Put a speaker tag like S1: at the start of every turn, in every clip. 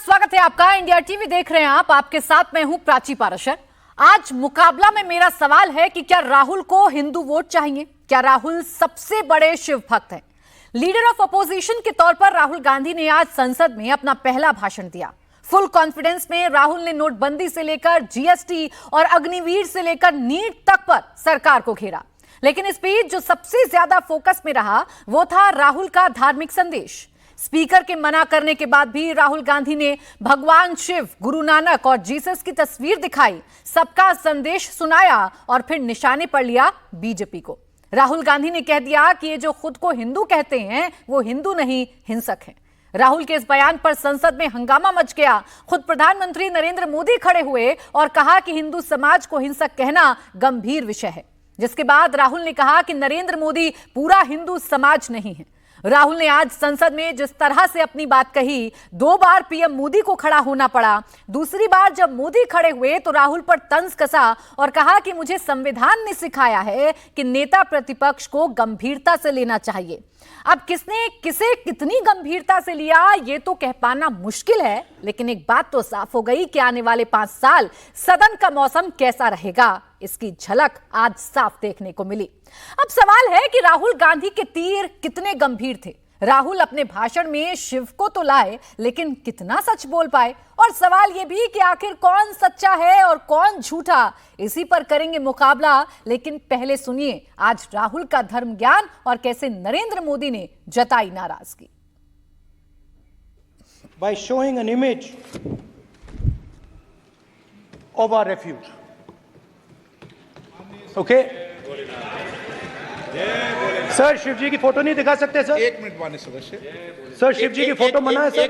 S1: स्वागत है आपका। इंडिया टीवी देख रहे हैं आप। आपके साथ मैं हूं प्राची पाराशर। आज मुकाबला में मेरा सवाल है कि क्या राहुल को हिंदू वोट चाहिए? क्या राहुल सबसे बड़े शिव भक्त हैं? लीडर ऑफ अपोजिशन के तौर पर राहुल गांधी ने आज संसद में अपना पहला भाषण दिया। फुल कॉन्फिडेंस में राहुल ने नोटबंदी से लेकर जीएसटी और अग्निवीर से लेकर नीट तक पर सरकार को घेरा। लेकिन इस बीच जो सबसे ज्यादा फोकस में रहा वो था राहुल का धार्मिक संदेश। स्पीकर के मना करने के बाद भी राहुल गांधी ने भगवान शिव, गुरु नानक और जीसस की तस्वीर दिखाई, सबका संदेश सुनाया और फिर निशाने पर लिया बीजेपी को। राहुल गांधी ने कह दिया कि ये जो खुद को हिंदू कहते हैं वो हिंदू नहीं, हिंसक हैं। राहुल के इस बयान पर संसद में हंगामा मच गया। खुद प्रधानमंत्री नरेंद्र मोदी खड़े हुए और कहा कि हिंदू समाज को हिंसक कहना गंभीर विषय है। जिसके बाद राहुल ने कहा कि नरेंद्र मोदी पूरा हिंदू समाज नहीं है। राहुल ने आज संसद में जिस तरह से अपनी बात कही, 2 बार पीएम मोदी को खड़ा होना पड़ा। दूसरी बार जब मोदी खड़े हुए तो राहुल पर तंज कसा और कहा कि मुझे संविधान ने सिखाया है कि नेता प्रतिपक्ष को गंभीरता से लेना चाहिए। अब किसने किसे कितनी गंभीरता से लिया ये तो कह पाना मुश्किल है, लेकिन एक बात तो साफ हो गई कि आने वाले 5 साल सदन का मौसम कैसा रहेगा, इसकी झलक आज साफ देखने को मिली। अब सवाल है कि राहुल गांधी के तीर कितने गंभीर थे। राहुल अपने भाषण में शिव को तो लाए, लेकिन कितना सच बोल पाए? और सवाल यह भी कि आखिर कौन सच्चा है और कौन झूठा, इसी पर करेंगे मुकाबला। लेकिन पहले सुनिए आज राहुल का धर्म ज्ञान और कैसे नरेंद्र मोदी ने जताई नाराजगी।
S2: By showing an image of our refuge. Okay? Sir Shiv ji की फोटो नहीं दिखा सकते सर?
S3: 1 मिनट माननीय सदस्य।
S2: सर शिव जी की फोटो मना है सर?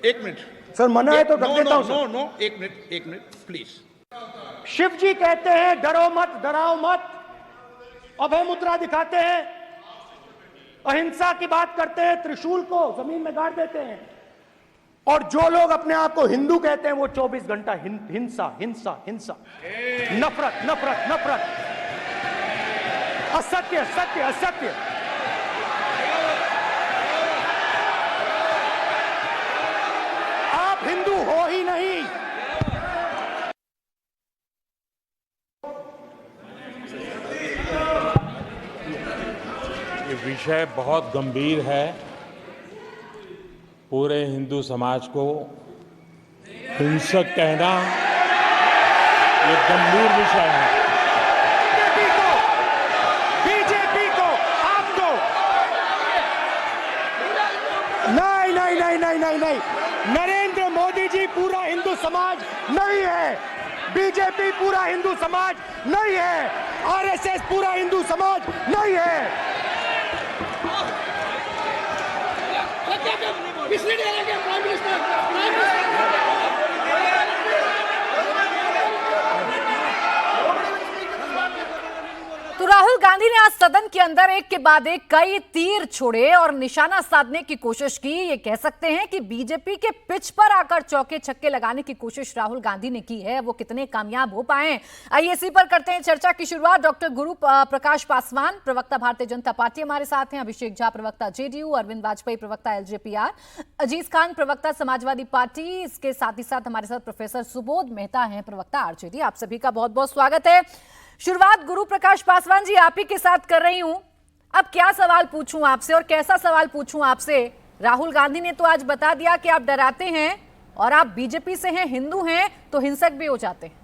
S3: एक मिनट
S2: सर मना है तो रख देता हूं सर।
S3: नो, एक मिनट प्लीज।
S2: शिव जी कहते हैं डरो मत, डराओ मत, अभय मुद्रा दिखाते हैं, अहिंसा की बात करते हैं, त्रिशूल को जमीन में गाड़ देते हैं। और जो लोग अपने आप को हिंदू कहते हैं वो 24 घंटा हिंसा हिंसा हिंसा, नफरत नफरत नफरत, असत्य सत्य असत्य। आप हिंदू हो ही नहीं।
S4: ये विषय बहुत गंभीर है। पूरे हिंदू समाज को हिंसक कहना ये गंभीर विषय है।
S2: बीजेपी को आपको नहीं नहीं नहीं नहीं नहीं नहीं, नरेंद्र मोदी जी पूरा हिंदू समाज नहीं है, बीजेपी पूरा हिंदू समाज नहीं है, आरएसएस पूरा हिंदू समाज नहीं है।
S1: तो राहुल गांधी ने आज सदन के अंदर एक के बाद एक कई तीर छोड़े और निशाना साधने की कोशिश की। ये कह सकते हैं कि बीजेपी के पिच पर आकर चौके छक्के लगाने की कोशिश राहुल गांधी ने की है। वो कितने कामयाब हो पाए, आइए इसी पर करते हैं चर्चा की शुरुआत। डॉक्टर गुरु प्रकाश पासवान, प्रवक्ता भारतीय जनता पार्टी हमारे साथ हैं। अभिषेक झा, प्रवक्ता जेडीयू। अरविंद वाजपेयी, प्रवक्ता एलजेपीआर। अजीज खान, प्रवक्ता समाजवादी पार्टी। इसके साथ ही साथ हमारे साथ प्रोफेसर सुबोध मेहता हैं, प्रवक्ता आरजेडी। आप सभी का बहुत बहुत स्वागत है। शुरुआत गुरु प्रकाश पासवान जी आप ही के साथ कर रही हूं। अब क्या सवाल पूछूं आपसे और कैसा सवाल पूछूं आपसे? राहुल गांधी ने तो आज बता दिया कि आप डराते हैं और आप बीजेपी से हैं, हिंदू हैं तो हिंसक भी हो जाते हैं।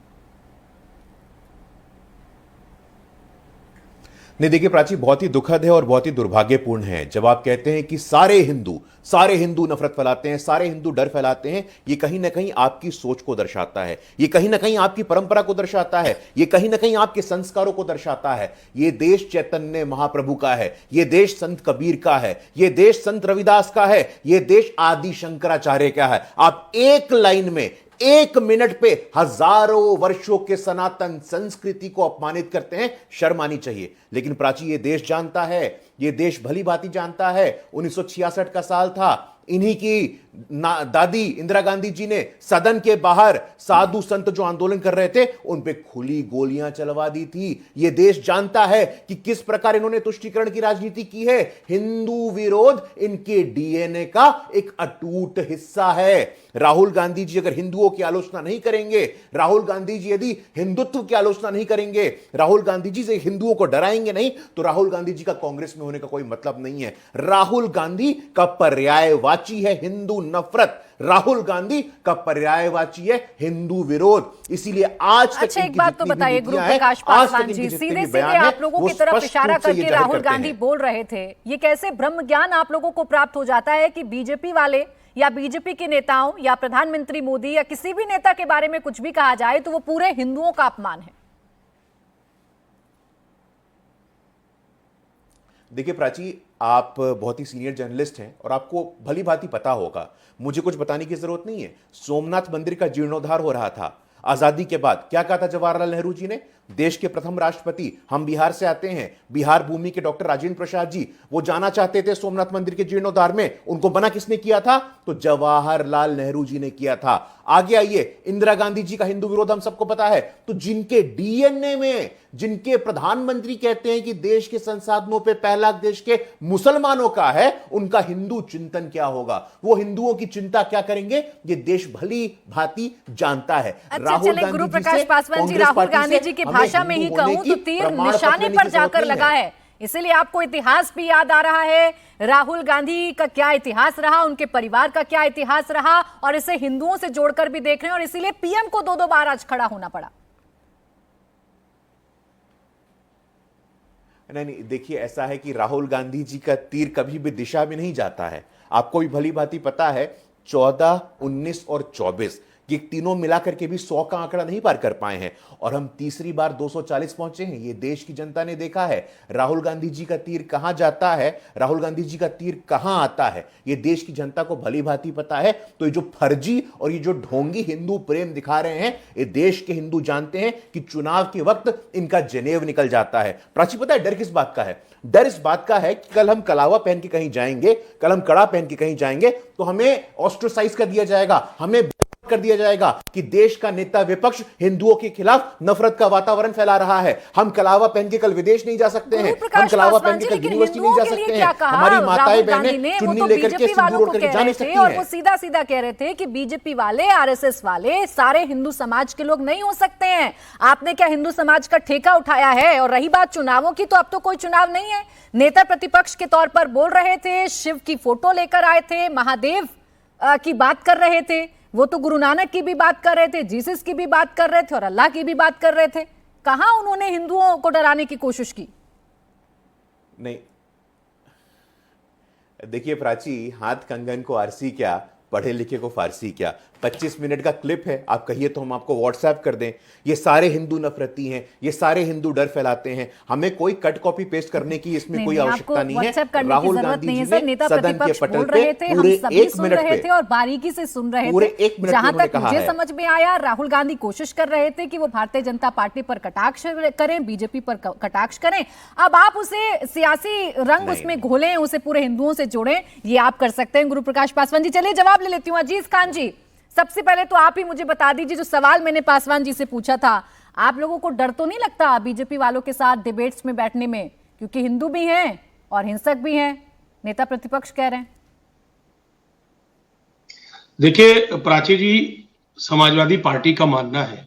S5: नहीं देखिए प्राची, बहुत ही दुखद है और बहुत ही दुर्भाग्यपूर्ण है जब आप कहते हैं कि सारे हिंदू नफरत फैलाते हैं, सारे हिंदू डर फैलाते हैं। ये कहीं ना कहीं आपकी सोच को दर्शाता है, ये कहीं ना कहीं आपकी परंपरा को दर्शाता है, ये कहीं ना कहीं आपके संस्कारों को दर्शाता है। ये देश चैतन्य महाप्रभु का है, ये देश संत कबीर का है, ये देश संत रविदास का है, ये देश आदि शंकराचार्य का है। आप एक लाइन में 1 मिनट पे हजारों वर्षों के सनातन संस्कृति को अपमानित करते हैं, शर्म आनी चाहिए। लेकिन प्राची, ये देश जानता है, ये देश भली भांति जानता है 1966 का साल था, इन्हीं की दादी इंदिरा गांधी जी ने सदन के बाहर साधु संत जो आंदोलन कर रहे थे उन पे खुली गोलियां चलवा दी थी। यह देश जानता है कि किस प्रकार इन्होंने तुष्टीकरण की राजनीति की है। हिंदू विरोध इनके डीएनए का एक अटूट हिस्सा है। राहुल गांधी जी अगर हिंदुओं की आलोचना नहीं करेंगे, राहुल गांधी जी यदि हिंदुत्व की आलोचना नहीं करेंगे, राहुल गांधी जी से हिंदुओं को डराएंगे नहीं, तो राहुल गांधी जी का कांग्रेस में होने का कोई मतलब नहीं है। राहुल गांधी का पर्यायवाची है हिंदू नफरत, राहुल गांधी का पर्यायवाची है हिंदू विरोध। इसीलिए आज तक
S1: अच्छा, एक बात तो बताइए गुरु प्रकाश पासवान जी, सीधे सीधे आप लोगों की तरफ इशारा करके राहुल गांधी बोल रहे थे, ये कैसे ब्रह्म ज्ञान आप लोगों को प्राप्त हो जाता है कि बीजेपी वाले या बीजेपी के नेताओं या प्रधानमंत्री मोदी या किसी भी नेता के बारे में कुछ भी कहा जाए तो वो पूरे हिंदुओं का अपमान है?
S5: देखिए प्राची, आप बहुत ही सीनियर जर्नलिस्ट हैं और आपको भली भांति पता होगा, मुझे कुछ बताने की जरूरत नहीं है। सोमनाथ मंदिर का जीर्णोद्धार हो रहा था आजादी के बाद। क्या कहा था जवाहरलाल नेहरू जी ने? देश के प्रथम राष्ट्रपति, हम बिहार से आते हैं, बिहार भूमि के डॉक्टर राजेंद्र प्रसाद जी, वो जाना चाहते थे सोमनाथ मंदिर के जीर्णोद्धार में। उनको मना किसने किया था? तो जवाहरलाल नेहरू जी ने किया था। आगे आइए, इंदिरा गांधी जी का हिंदू विरोध हम सबको पता है। तो जिनके डीएनए में, जिनके प्रधानमंत्री कहते हैं कि देश के संसाधनों पे पहला देश के मुसलमानों का है, उनका हिंदू चिंतन क्या होगा? वो हिंदुओं की चिंता क्या करेंगे? ये देश भली भांति जानता है।
S1: अच्छा, चले गुरु प्रकाश पासवान जी, राहुल गांधी जी की भाषा में ही कहूं तो तीर निशाने पर जाकर लगा है, इसलिए आपको इतिहास भी याद आ रहा है। राहुल गांधी का क्या इतिहास रहा, उनके परिवार का क्या इतिहास रहा, और इसे हिंदुओं से जोड़कर भी देख रहे हैं, और इसीलिए पीएम को 2-2 बार आज खड़ा होना पड़ा।
S5: नहीं, देखिए ऐसा है कि राहुल गांधी जी का तीर कभी भी दिशा में नहीं जाता है। आपको भी भली भांति पता है, 14, 19 और 24 ये तीनों मिलाकर के भी 100 का आंकड़ा नहीं पार कर पाए हैं, और हम तीसरी बार 240 पहुंचे हैं। ये देश की जनता ने देखा है राहुल गांधी जी का तीर कहां जाता है, राहुल गांधी जी का तीर कहां आता है, ये देश की जनता को भली भांति पता है। तो ये जो फर्जी और ये जो ढोंगी हिंदू प्रेम दिखा रहे हैं, ये देश के हिंदू जानते हैं कि चुनाव के वक्त इनका जनेव निकल जाता है। प्राची, पता है डर किस बात का है? डर इस बात का है कि कल हम कलावा पहन के कहीं जाएंगे, कल हम कड़ा पहन के कहीं जाएंगे तो हमें ऑस्ट्रोसाइज कर दिया जाएगा, हमें कर दिया जाएगा कि देश का नेता विपक्ष हिंदुओं के खिलाफ नफरत का वातावरण फैला रहा है। हम कलावा पहन के कल विदेश नहीं जा सकते हैं, हम कलावा पहन के कल यूनिवर्सिटी नहीं जा सकते हैं, हमारी माताएं बहनें चुन्नी लेकर के सिंदूर ओढ़ करके जा नहीं सकती हैं।
S1: और वो सीधा सीधा कह रहे थे कि बीजेपी वाले, आरएसएस वाले सारे हिंदू समाज के लोग नहीं हो सकते हैं। आपने क्या हिंदू समाज का ठेका उठाया है? और रही बात चुनावों की, तो अब तो कोई चुनाव नहीं है। नेता प्रतिपक्ष के तौर पर बोल रहे थे, शिव की फोटो लेकर आए थे, महादेव की बात कर रहे थे, वो तो गुरु नानक की भी बात कर रहे थे, जीसस की भी बात कर रहे थे और अल्लाह की भी बात कर रहे थे। कहां उन्होंने हिंदुओं को डराने की कोशिश की?
S5: नहीं, देखिए प्राची, हाथ कंगन को आरसी क्या, पढ़े लिखे को फारसी क्या। 25 मिनट का क्लिप है, आप कहिए तो हम आपको व्हाट्सएप कर दें। ये सारे हिंदू नफरती हैं, ये सारे हिंदू डर फैलाते हैं। हमें कोई कट कॉपी पेस्ट करने की इसमें कोई आवश्यकता नहीं है।
S1: राहुल गांधी जी ने नेता प्रतिपक्ष बोल रहे थे, हम सभी सुन रहे थे और बारीकी से सुन रहे थे। जहां तक मुझे समझ में आया, राहुल गांधी कोशिश कर रहे थे कि वो भारतीय जनता पार्टी पर कटाक्ष करें, बीजेपी पर कटाक्ष करें। अब आप उसे सियासी रंग उसमें घोलें, उसे पूरे हिंदुओं से जोड़ें, ये आप कर सकते हैं गुरु प्रकाश पासवान जी। चलिए जवाब ले लेती हूँ। अजीज खान जी, सबसे पहले तो आप ही मुझे बता दीजिए, जो सवाल मैंने पासवान जी से पूछा था, आप लोगों को डर तो नहीं लगता बीजेपी वालों के साथ डिबेट्स में बैठने में? क्योंकि हिंदू भी हैं और हिंसक भी हैं, नेता प्रतिपक्ष कह रहे हैं।
S4: देखिए प्राची जी, समाजवादी पार्टी का मानना है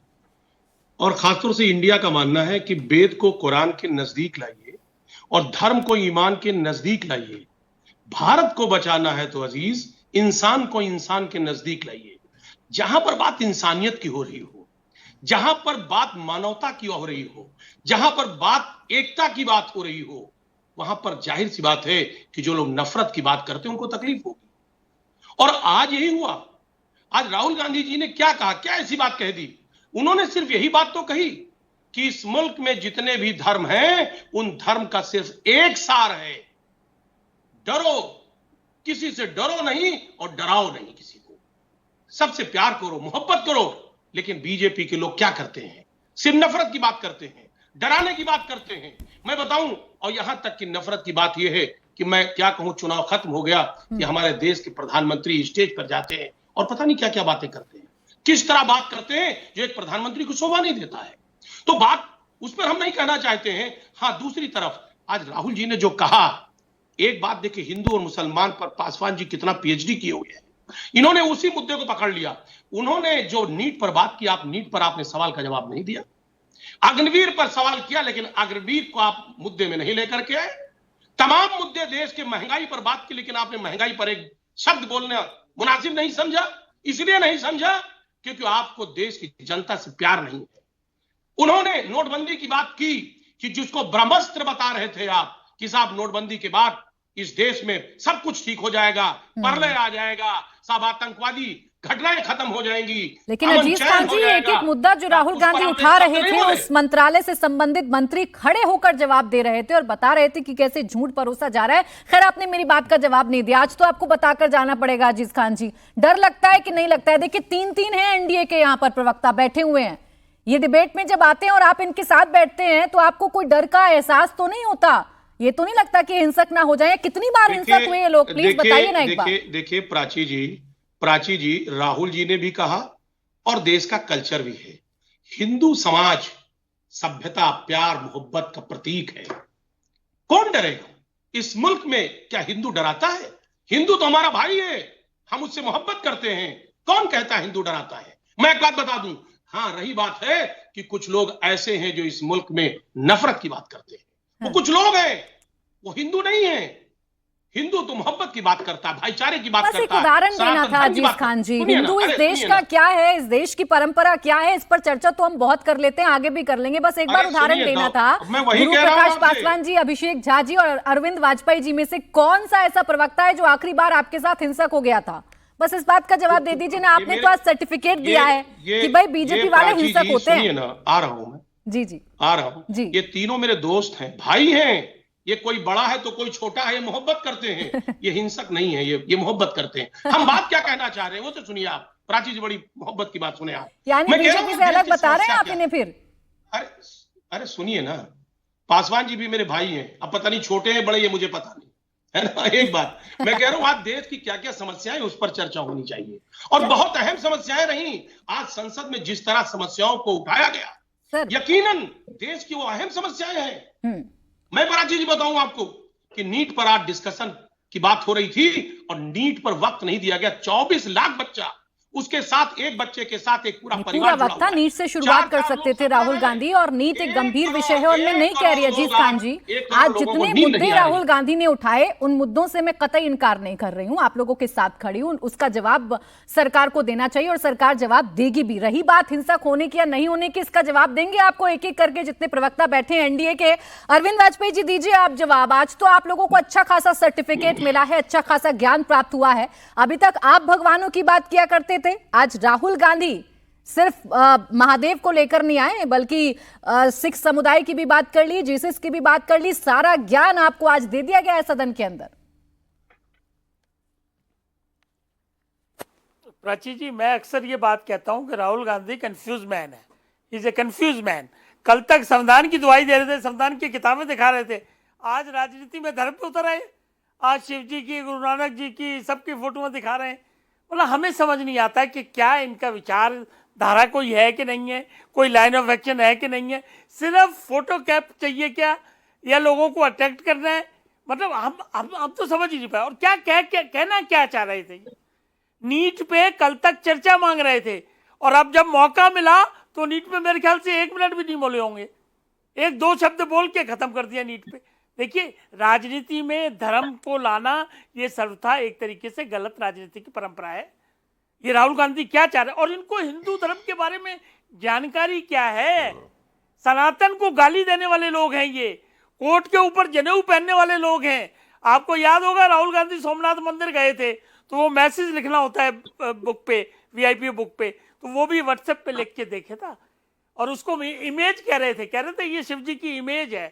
S4: और खासतौर से इंडिया का मानना है कि वेद को कुरान के नजदीक लाइए और धर्म को ईमान के नजदीक लाइए। भारत को बचाना है तो अजीज, इंसान को इंसान के नजदीक लाइए। जहां पर बात इंसानियत की हो रही हो, जहां पर बात मानवता की हो रही हो, जहां पर बात एकता की बात हो रही हो, वहां पर जाहिर सी बात है कि जो लोग नफरत की बात करते हैं उनको तकलीफ होगी। और आज यही हुआ। आज राहुल गांधी जी ने क्या कहा, क्या ऐसी बात कह दी? उन्होंने सिर्फ यही बात तो कही कि इस मुल्क में जितने भी धर्म हैं, उन धर्म का सिर्फ एक सार है, डरो, किसी से डरो नहीं और डराओ नहीं किसी को, सबसे प्यार करो, मोहब्बत करो। लेकिन बीजेपी के लोग क्या करते हैं? सिर्फ नफरत की बात करते हैं, डराने की बात करते हैं। मैं बताऊं, और यहां तक कि नफरत की बात यह है कि मैं क्या कहूं, चुनाव खत्म हो गया कि हमारे देश के प्रधानमंत्री स्टेज पर जाते हैं और पता नहीं क्या क्या बातें करते हैं, किस तरह बात करते हैं जो एक प्रधानमंत्री को शोभा नहीं देता है। तो बात उस पर हम नहीं कहना चाहते हैं। हाँ, दूसरी तरफ आज राहुल जी ने जो कहा, एक बात देखिए, हिंदू और मुसलमान पर पासवान जी कितना पीएचडी किए हुए हैं, इन्होंने उसी मुद्दे को पकड़ लिया। उन्होंने जो नीट पर बात की, आप नीट पर आपने सवाल का जवाब नहीं दिया। अग्निवीर पर सवाल किया, लेकिन अग्निवीर को आप मुद्दे में नहीं लेकर के आए। तमाम मुद्दे, देश के महंगाई पर बात की, लेकिन आपने महंगाई पर एक शब्द बोलना मुनासिब नहीं समझा। इसलिए नहीं समझा क्योंकि आपको देश की जनता से प्यार नहीं है। उन्होंने नोटबंदी की बात की कि जिसको ब्रह्मास्त्र बता रहे थे आप कि साहब नोटबंदी के बाद इस देश में सब कुछ ठीक हो जाएगा, प्रलय आ जाएगा, सब आतंकवादी घटनाएं खत्म हो जाएंगी।
S1: लेकिन अजीज खान जी, एक एक मुद्दा जो राहुल गांधी उठा रहे थे, उस मंत्रालय से संबंधित मंत्री खड़े होकर जवाब दे रहे थे और बता रहे थे कि कैसे झूठ परोसा जा रहा है। खैर, आपने मेरी बात का जवाब नहीं दिया, आज तो आपको बताकर जाना पड़ेगा। अजीज खान जी, डर लगता है कि नहीं लगता है? देखिए, 3-3 हैं एनडीए के यहाँ पर प्रवक्ता बैठे हुए हैं। ये डिबेट में जब आते हैं और आप इनके साथ बैठते हैं तो आपको कोई डर का एहसास तो नहीं होता? ये तो नहीं लगता कि हिंसक ना हो जाए? कितनी बार हिंसक हुए ये लोग, प्लीज बताइए ना एक बार।
S4: देखिए प्राची जी, राहुल जी ने भी कहा और देश का कल्चर भी है, हिंदू समाज सभ्यता, प्यार, मोहब्बत का प्रतीक है। कौन डरेगा? इस मुल्क में क्या हिंदू डराता है? हिंदू तो हमारा भाई है, हम उससे मोहब्बत करते हैं। कौन कहता है हिंदू डराता है? मैं एक बात बता दूं, हाँ, रही बात है कि कुछ लोग ऐसे हैं जो इस मुल्क में नफरत की बात करते हैं। वो कुछ लोग हैं, वो हिंदू नहीं है। हिंदू तो मोहब्बत की बात करता है, भाईचारे की बात करता है।
S1: बस एक उदाहरण देना था अजीज खान जी। हिंदू इस देश का क्या है, इस देश की परंपरा क्या है, इस पर चर्चा तो हम बहुत कर लेते हैं, आगे भी कर लेंगे। बस एक बार उदाहरण देना था। गुरु प्रकाश पासवान जी, अभिषेक झा जी और अरविंद वाजपेयी जी में से कौन सा ऐसा प्रवक्ता है जो आखिरी बार आपके साथ हिंसक हो गया था? बस इस बात का जवाब दे दीजिए ना। आपने तो आज सर्टिफिकेट दिया है कि भाई बीजेपी वाले हिंसक होते हैं।
S4: आ रहा हूं मैं,
S1: जी
S4: आ रहा हूं जी। ये तीनों मेरे दोस्त हैं, भाई हैं। ये कोई बड़ा है तो कोई छोटा है, ये मोहब्बत करते हैं। ये हिंसक नहीं है, ये मोहब्बत करते हैं। हम बात क्या कहना चाह रहे हैं वो तो सुनिए आप। प्राची जी, बड़ी मोहब्बत की बात सुने आप।
S1: यानी बीजेपी से अलग बता रहे हैं आप इन्हें फिर?
S4: अरे सुनिए ना, पासवान जी भी मेरे भाई हैं। अब पता नहीं छोटे हैं बड़े, ये मुझे पता नहीं है ना। एक बात मैं कह रहा हूं, आज देश की क्या क्या समस्याएं, उस पर चर्चा होनी चाहिए। और बहुत अहम समस्याएं रही आज संसद में, जिस तरह समस्याओं को उठाया गया, यकीनन देश की वो अहम समस्याएं हैं। मैं बड़ा चीज बताऊं आपको कि नीट पर आज डिस्कशन की बात हो रही थी और नीट पर वक्त नहीं दिया गया। 24 लाख बच्चा, उसके साथ एक बच्चे के साथ एक पूरा परिवार जुड़ा
S1: वक्त था। नीट से शुरुआत कर सकते थे राहुल गांधी, और नीट एक गंभीर विषय है। और मैं नहीं कह रही अजीज खान जी, आज जितने मुद्दे राहुल गांधी ने उठाए उन मुद्दों से मैं कतई इनकार नहीं कर रही हूं, आप लोगों के साथ खड़ी हूं। उसका जवाब सरकार को देना चाहिए और सरकार जवाब देगी भी। रही बात हिंसक होने की या नहीं होने की, इसका जवाब देंगे आपको एक एक करके जितने प्रवक्ता बैठे हैं एनडीए के। अरविंद वाजपेयी जी, दीजिए आप जवाब। आज तो आप लोगों को अच्छा खासा सर्टिफिकेट मिला है, अच्छा खासा ज्ञान प्राप्त हुआ है। अभी तक आप भगवानों की बात किया करते थे, आज राहुल गांधी सिर्फ महादेव को लेकर नहीं आए, बल्कि सिख समुदाय की भी बात कर ली, जीसस की भी बात कर ली। सारा ज्ञान आपको आज दे दिया गया है सदन के अंदर।
S6: प्राची जी, मैं अक्सर ये बात कहता हूं कि राहुल गांधी कंफ्यूज मैन है। Is a confuse man. कल तक संविधान की दुआई दे रहे थे, संविधान की किताबें दिखा रहे थे, आज राजनीति में धर्म पे उतर आए। आज शिव जी की, गुरु नानक जी की, सबकी फोटोएं दिखा रहे हैं। मतलब हमें समझ नहीं आता कि क्या इनका विचार धारा कोई है कि नहीं है, कोई लाइन ऑफ एक्शन है कि नहीं है। सिर्फ फोटो कैप चाहिए क्या, या लोगों को अट्रैक्ट करना है? मतलब हम तो समझ ही नहीं पाए। और क्या कहना क्या चाह रहे थे? नीट पे कल तक चर्चा मांग रहे थे और अब जब मौका मिला तो नीट पे मेरे ख्याल से 1 मिनट भी नहीं बोले होंगे, 1-2 शब्द बोल के खत्म कर दिया नीट पे। देखिए, राजनीति में धर्म को लाना ये सर्वथा एक तरीके से गलत राजनीति की परंपरा है। ये राहुल गांधी क्या चाह रहे हैं? और इनको हिंदू धर्म के बारे में जानकारी क्या है? सनातन को गाली देने वाले लोग हैं ये, कोर्ट के ऊपर जनेऊ पहनने वाले लोग हैं। आपको याद होगा राहुल गांधी सोमनाथ मंदिर गए थे तो वो मैसेज लिखना होता है बुक पे, वीआईपी बुक पे, तो वो भी व्हाट्सएप पे लिख के देखे था और उसको इमेज कह रहे थे ये शिव जी की इमेज है।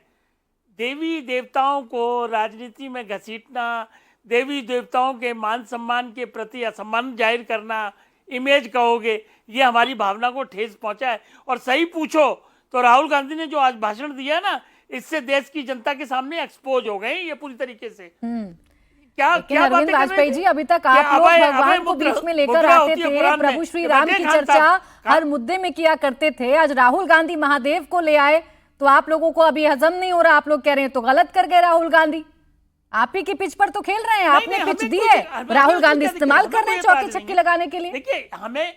S6: देवी देवताओं को राजनीति में घसीटना, देवी देवताओं के मान सम्मान के प्रति असम्मान जाहिर करना, इमेज कहोगे, ये हमारी भावना को ठेस पहुंचा है। और सही पूछो तो राहुल गांधी ने जो आज भाषण दिया ना, इससे देश की जनता के सामने एक्सपोज हो गए ये पूरी तरीके से। क्या
S1: लेकिन
S6: क्या
S1: अरविंद
S6: बातें कर रहे
S1: वाजपेयी
S6: थे?
S1: जी, अभी तक
S6: क्या
S1: आप लोग
S6: अभय
S1: भगवान को
S6: मुद्रा
S1: बीच में लेकर
S6: मुद्रा
S1: आते
S6: होती है
S1: थे,
S6: कुरान में?
S1: प्रभु श्री
S6: ये
S1: राम
S6: बड़े
S1: की
S6: खान
S1: चर्चा
S6: साहब,
S1: हर मुद्दे में किया करते थे। आज राहुल गांधी महादेव को ले आए तो आप लोगों को अभी हजम नहीं हो रहा, आप लोग कह रहे हैं तो गलत कर गए राहुल गांधी। आप ही की पिच पर तो खेल रहे हैं, आपने पिच दी है, राहुल गांधी इस्तेमाल कर रहे हैं चौके छक्के लगाने के लिए।
S6: देखिए, हमें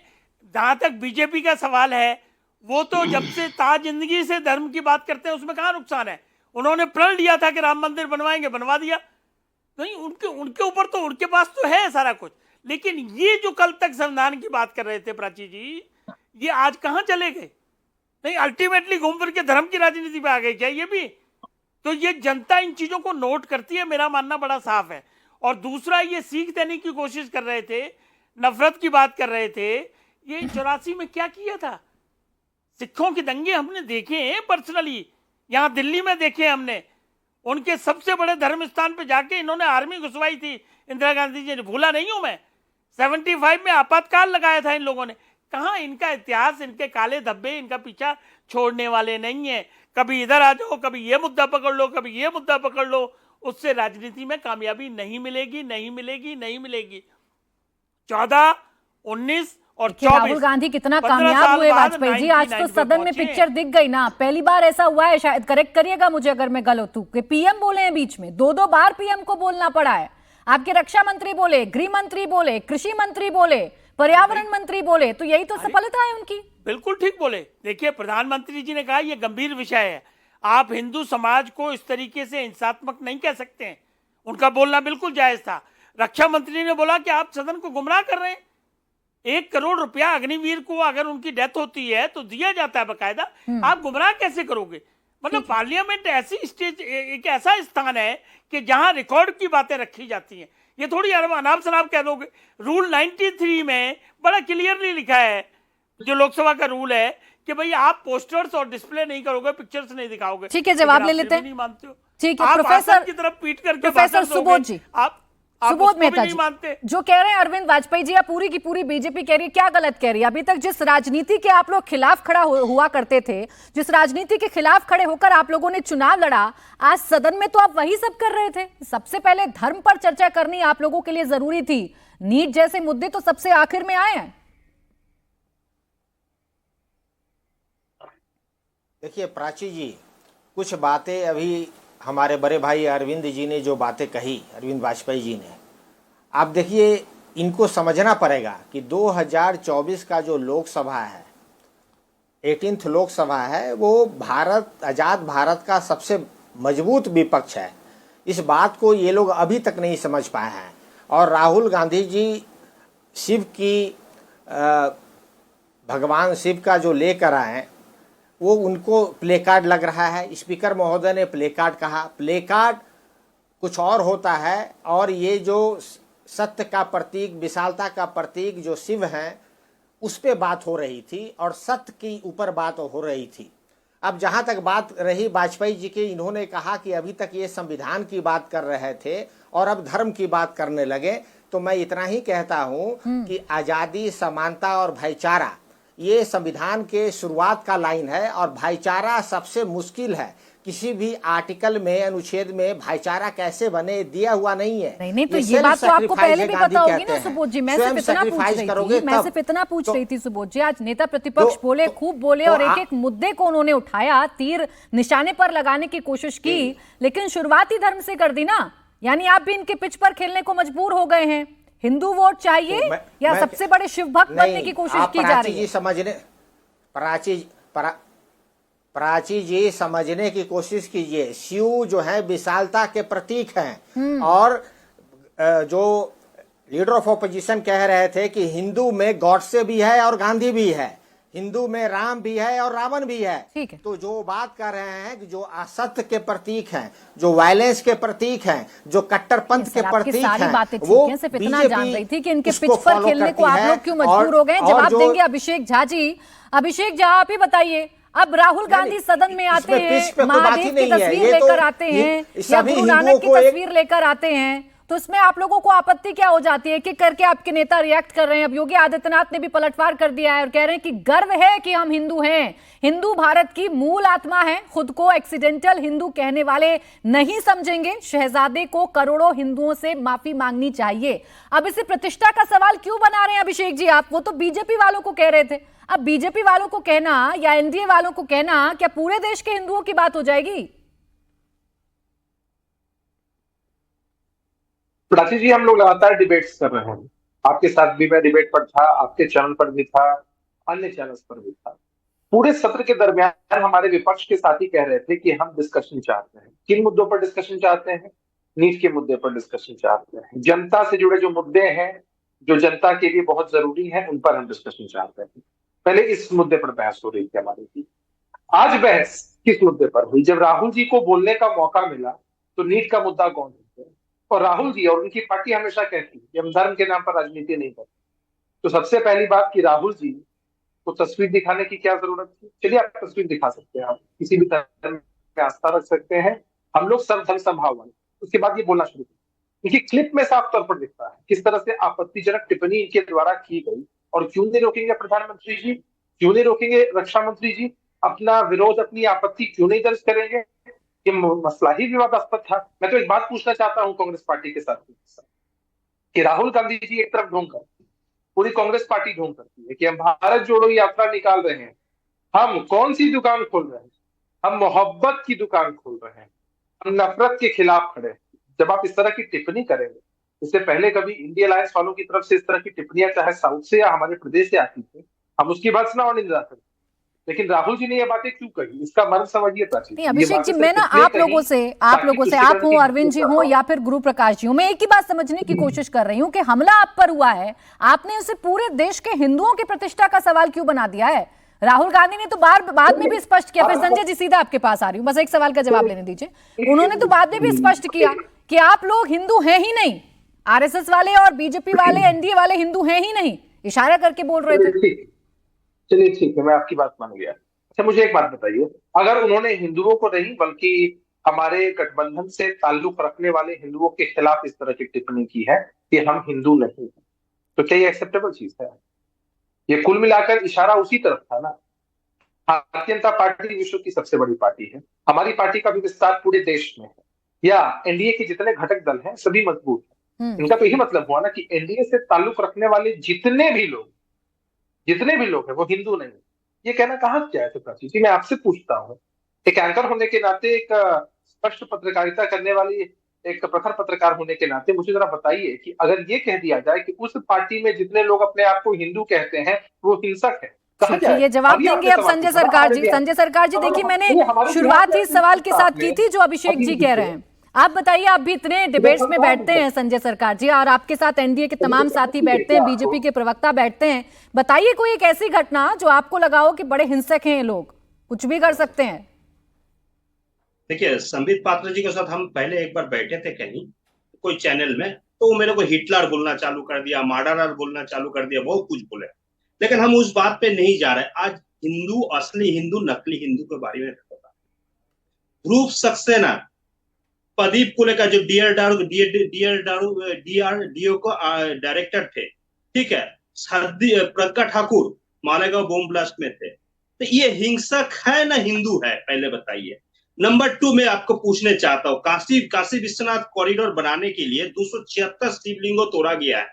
S6: जहां तक बीजेपी का सवाल है, वो तो जब से ताज जिंदगी से धर्म की बात करते हैं उसमें कहां नुकसान है। उन्होंने प्रण लिया था कि राम मंदिर बनवाएंगे, बनवा दिया। नहीं, उनके ऊपर तो उनके पास तो है सारा कुछ। लेकिन ये जो कल तक संविधान की बात कर रहे थे प्राची जी, ये आज कहां चले गए? नहीं, अल्टीमेटली घूम फिर के धर्म की राजनीति पे आ गए क्या ये भी? तो ये जनता इन चीजों को नोट करती है, मेरा मानना बड़ा साफ है। और दूसरा, ये सीख देने की कोशिश कर रहे थे, नफरत की बात कर रहे थे। ये 84 में क्या किया था? सिखों के दंगे हमने देखे हैं पर्सनली, यहां दिल्ली में देखे हमने। उनके सबसे बड़े धर्म स्थान पे जाके इन्होंने आर्मी घुसवाई थी इंदिरा गांधी जी ने, भूला नहीं हूं मैं। 75 में आपातकाल लगाया था इन लोगों ने। कहां इनका इतिहास, इनके काले धब्बे इनका पीछा छोड़ने वाले नहीं है। कभी इधर आ जाओ, कभी ये मुद्दा पकड़ लो, कभी ये मुद्दा पकड़ लो, उससे राजनीति में कामयाबी नहीं मिलेगी, नहीं मिलेगी, नहीं मिलेगी। 14, 19 और 24
S1: राहुल गांधी कितना कामयाब हुए वाजपेयी जी, आज तो सदन में पिक्चर दिख गई ना। पहली बार ऐसा हुआ है, शायद करेक्ट करिएगा मुझे अगर मैं गलत हूं, कि पीएम बोले हैं बीच में, 2-2 बार पीएम को बोलना पड़ा है। आपके रक्षा मंत्री बोले, गृह मंत्री बोले, कृषि मंत्री बोले, पर्यावरण मंत्री बोले, तो यही तो सफलता है उनकी।
S6: बिल्कुल ठीक बोले। देखिए, प्रधानमंत्री जी ने कहा यह गंभीर विषय है, आप हिंदू समाज को इस तरीके से हिंसात्मक नहीं कह सकते हैं। उनका बोलना बिल्कुल जायज था। रक्षा मंत्री ने बोला कि आप सदन को गुमराह कर रहे हैं। 1 करोड़ रुपया अग्निवीर को अगर उनकी डेथ होती है तो दिया जाता है बकायदा, आप गुमराह कैसे करोगे? मतलब पार्लियामेंट ऐसी स्टेज, एक ऐसा स्थान है कि जहां रिकॉर्ड की बातें रखी जाती हैं। ये थोड़ी अनाप शनाप कह दोगे। रूल 93 में बड़ा क्लियरली लिखा है, जो लोकसभा का रूल है, कि भाई आप पोस्टर्स और डिस्प्ले नहीं करोगे, पिक्चर्स नहीं दिखाओगे।
S1: ठीक है, जवाब ले लेते हैं।
S6: नहीं मानते हो,
S1: ठीक है,
S6: आप
S1: प्रोफेसर
S6: आसन की तरफ पीट करके
S1: प्रोफेसर सुबोध जी,
S6: आप
S1: सुबोध मेहता
S6: नहीं मानते।
S1: जी, जो कह रहे हैं अरविंद वाजपेयी जी, या पूरी की पूरी बीजेपी कह रही है, क्या गलत कह रही है? अभी तक जिस राजनीति के आप लोग खिलाफ खड़ा हुआ करते थे, जिस राजनीति के खिलाफ खड़े होकर आप लोगों ने चुनाव लड़ा, आज सदन में तो आप वही सब कर रहे थे। सबसे पहले धर्म पर चर्चा करनी आप लोगों के लिए जरूरी थी। नीट जैसे मुद्दे तो सबसे आखिर में आए हैं।
S7: देखिए प्राची जी, कुछ बातें अभी हमारे बड़े भाई अरविंद जी ने जो बातें कही, अरविंद वाजपेयी जी ने, आप देखिए इनको समझना पड़ेगा कि 2024 का जो लोकसभा है, 18th लोकसभा है, वो भारत, आज़ाद भारत का सबसे मजबूत विपक्ष है। इस बात को ये लोग अभी तक नहीं समझ पाए हैं। और राहुल गांधी जी शिव की भगवान शिव का जो लेकर आए, वो उनको प्ले कार्ड लग रहा है। स्पीकर महोदय ने प्ले कार्ड कहा, प्ले कार्ड कुछ और होता है, और ये जो सत्य का प्रतीक, विशालता का प्रतीक जो शिव हैं, उस पे बात हो रही थी और सत्य की ऊपर बात हो रही थी। अब जहाँ तक बात रही वाजपेयी जी की, इन्होंने कहा कि अभी तक ये संविधान की बात कर रहे थे और अब धर्म की बात करने लगे। तो मैं इतना ही कहता हूँ कि आज़ादी, समानता और भाईचारा ये संविधान के शुरुआत का लाइन है, और भाईचारा सबसे मुश्किल है। किसी भी आर्टिकल में, अनुच्छेद में भाईचारा कैसे बने दिया हुआ नहीं है।
S1: नहीं तो ये बात तो आपको पहले भी पता होगी ना सुबोध जी। मैं सिर्फ इतना पूछ रही थी सुबोध जी, आज नेता प्रतिपक्ष बोले, खूब बोले, और एक एक मुद्दे को उन्होंने उठाया, तीर निशाने पर लगाने की कोशिश की, लेकिन शुरुआती धर्म से कर दी ना। यानी आप भी इनके पिच पर खेलने को मजबूर हो गए हैं। हिंदू वोट चाहिए या सबसे बड़े शिव भक्त बनने की कोशिश की जा रही है?
S7: प्राची जी समझने की कोशिश कीजिए। शिव जो है विशालता के प्रतीक हैं, और जो लीडर ऑफ ऑपोजिशन कह रहे थे कि हिंदू में गॉडसे भी है और गांधी भी है, हिंदू में राम भी है और रावण भी है। तो जो बात कर रहे हैं कि जो असत्य के प्रतीक हैं, जो वायलेंस के प्रतीक हैं, जो कट्टरपंथ के प्रतीक हैं, वो
S1: इतना जान रही थी कि इनके पिच पर खेलने को आप लोग क्यों मजबूर हो गए? जवाब देंगे अभिषेक झा जी। अभिषेक झा, आप ही बताइए, अब राहुल गांधी सदन में आते हैं, महादेव की तस्वीर लेकर आते हैं या गुरु नानक की तस्वीर लेकर आते हैं, तो इसमें आप लोगों को आपत्ति क्या हो जाती है कि करके आपके नेता रिएक्ट कर रहे हैं? अब योगी आदित्यनाथ ने भी पलटवार कर दिया है और कह रहे हैं कि गर्व है कि हम हिंदू हैं, हिंदू भारत की मूल आत्मा है, खुद को एक्सीडेंटल हिंदू कहने वाले नहीं समझेंगे, शहजादे को करोड़ों हिंदुओं से माफी मांगनी चाहिए। अब इसे प्रतिष्ठा का सवाल क्यों बना रहे हैं अभिषेक जी आप? वो तो बीजेपी वालों को कह रहे थे, अब बीजेपी वालों को कहना या एनडीए वालों को कहना, क्या पूरे देश के हिंदुओं की बात हो जाएगी?
S8: प्राची जी, हम लोग लगातार डिबेट्स कर रहे हैं। आपके साथ भी मैं डिबेट पर था, आपके चैनल पर भी था, अन्य चैनल्स पर भी था। पूरे सत्र के दरमियान हमारे विपक्ष के साथी कह रहे थे कि हम डिस्कशन चाहते हैं। किन मुद्दों पर डिस्कशन चाहते हैं? नीट के मुद्दे पर डिस्कशन चाहते हैं। जनता से जुड़े जो मुद्दे हैं, जो जनता के लिए बहुत जरूरी है, उन पर हम डिस्कशन चाहते हैं। पहले इस मुद्दे पर बहस हो रही थी हमारी की। आज बहस किस मुद्दे पर हुई? जब राहुल जी को बोलने का मौका मिला तो नीट का मुद्दा कौन है? और राहुल जी और उनकी पार्टी हमेशा कहती है कि हम धर्म के नाम पर राजनीति नहीं करते। तो सबसे पहली बात कि राहुल जी को तस्वीर दिखाने की क्या जरूरत थी? चलिए, आप तस्वीर दिखा सकते हैं, आप किसी भी धर्म में आस्था रख सकते हैं, हम लोग सब धर्म संभावना। उसके बाद ये बोलना शुरू किया। इनकी क्लिप में साफ तौर पर दिखता है किस तरह से आपत्तिजनक टिप्पणी इनके द्वारा की गई। और क्यों नहीं रोकेंगे प्रधानमंत्री जी, क्यों नहीं रोकेंगे रक्षा मंत्री जी? अपना विरोध, अपनी आपत्ति क्यों नहीं दर्ज करेंगे? ये मसला ही विवादास्पद था। मैं तो एक बात पूछना चाहता हूं कांग्रेस पार्टी के साथ कि राहुल गांधी जी एक तरफ ढोंग करती है, पूरी कांग्रेस पार्टी ढोंग करती है कि हम भारत जोड़ो यात्रा निकाल रहे हैं, हम कौन सी दुकान खोल रहे हैं? हम मोहब्बत की दुकान खोल रहे हैं, हम नफरत के खिलाफ खड़े हैं। जब आप इस तरह की टिप्पणी करेंगे, इससे पहले कभी इंडिया अलायंस वालों की तरफ से इस तरह की टिप्पणियां चाहे साउथ से या हमारे प्रदेश से आती थी, हम उसकी बात सुना और निंदा करते। लेकिन राहुल जी ने ये बातें क्यों कही, इसका मर्म समझिए प्राची।
S1: नहीं अभिषेक जी, मैं ना आप लोगों से आप हो, अरविंद जी हो या फिर गुरु प्रकाश जी हो, मैं एक ही बात समझने की कोशिश कर रही हूं कि हमला आप पर हुआ है, आपने उसे पूरे देश के हिंदुओं की प्रतिष्ठा का सवाल क्यों बना दिया है? राहुल गांधी ने तो बाद में भी स्पष्ट किया। फिर संजय जी, सीधा आपके पास आ रही हूँ, बस एक सवाल का जवाब लेने दीजिए। उन्होंने तो बाद में भी स्पष्ट किया कि आप लोग हिंदू हैं ही नहीं, आरएसएस वाले और बीजेपी वाले, एनडीए वाले हिंदू हैं ही नहीं, इशारा करके बोल रहे थे।
S8: चलिए ठीक है, मैं आपकी बात मान गया। अच्छा, मुझे एक बात बताइए, अगर उन्होंने हिंदुओं को नहीं बल्कि हमारे गठबंधन से ताल्लुक रखने वाले हिंदुओं के खिलाफ इस तरह की टिप्पणी की है कि हम हिंदू नहीं हैं, तो क्या ये एक्सेप्टेबल चीज है? ये कुल मिलाकर इशारा उसी तरफ था ना। भारतीय जनता पार्टी विश्व की सबसे बड़ी पार्टी है, हमारी पार्टी का भी विस्तार पूरे देश में है, या एनडीए के जितने घटक दल हैं सभी मजबूत हैं। इनका तो यही मतलब हुआ ना कि एनडीए से ताल्लुक रखने वाले जितने भी लोग हैं वो हिंदू नहीं। ये कहना कहाँ क्या है प्राची जी? मैं आपसे पूछता हूँ, एक एंकर होने के नाते, एक स्पष्ट पत्रकारिता करने वाली, एक प्रखर पत्रकार होने के नाते मुझे जरा बताइए कि अगर ये कह दिया जाए कि उस पार्टी में जितने लोग अपने आप को हिंदू कहते हैं वो हिंसक है, कहा जाए?
S1: ये जवाब देंगे अब संजय सरकार जी। संजय सरकार जी, देखिए मैंने शुरुआत ही सवाल के साथ की थी जो अभिषेक जी कह रहे हैं। आप बताइए, आप भी इतने डिबेट्स में बैठते हैं संजय सरकार जी, और आपके साथ एनडीए के तमाम साथी बैठते हैं, बीजेपी के प्रवक्ता बैठते हैं, बताइए कोई एक ऐसी घटना जो आपको लगा हो कि बड़े हिंसक हैं ये लोग, कुछ भी कर सकते हैं।
S9: देखिए, संबित पात्र जी के साथ हम पहले एक बार बैठे थे कहीं कोई चैनल में, तो वो मेरे को हिटलर बोलना चालू कर दिया, मर्डरर बोलना चालू कर दिया, बहुत कुछ बोले, लेकिन हम उस बात पे नहीं जा रहे। आज हिंदू, असली हिंदू, नकली हिंदू के बारे में पता। ध्रुव सक्सेना, प्रदीप कुले का जो डीआरडीओ को डायरेक्टर थे, ठीक है, प्रज्ञा ठाकुर मालेगांव बॉम्ब ब्लास्ट में थे, तो ये हिंसक है ना हिंदू है? पहले बताइए। नंबर 2 में आपको पूछने चाहता हूँ, काशी विश्वनाथ कॉरिडोर बनाने के लिए 276 शिवलिंगों तोड़ा गया है,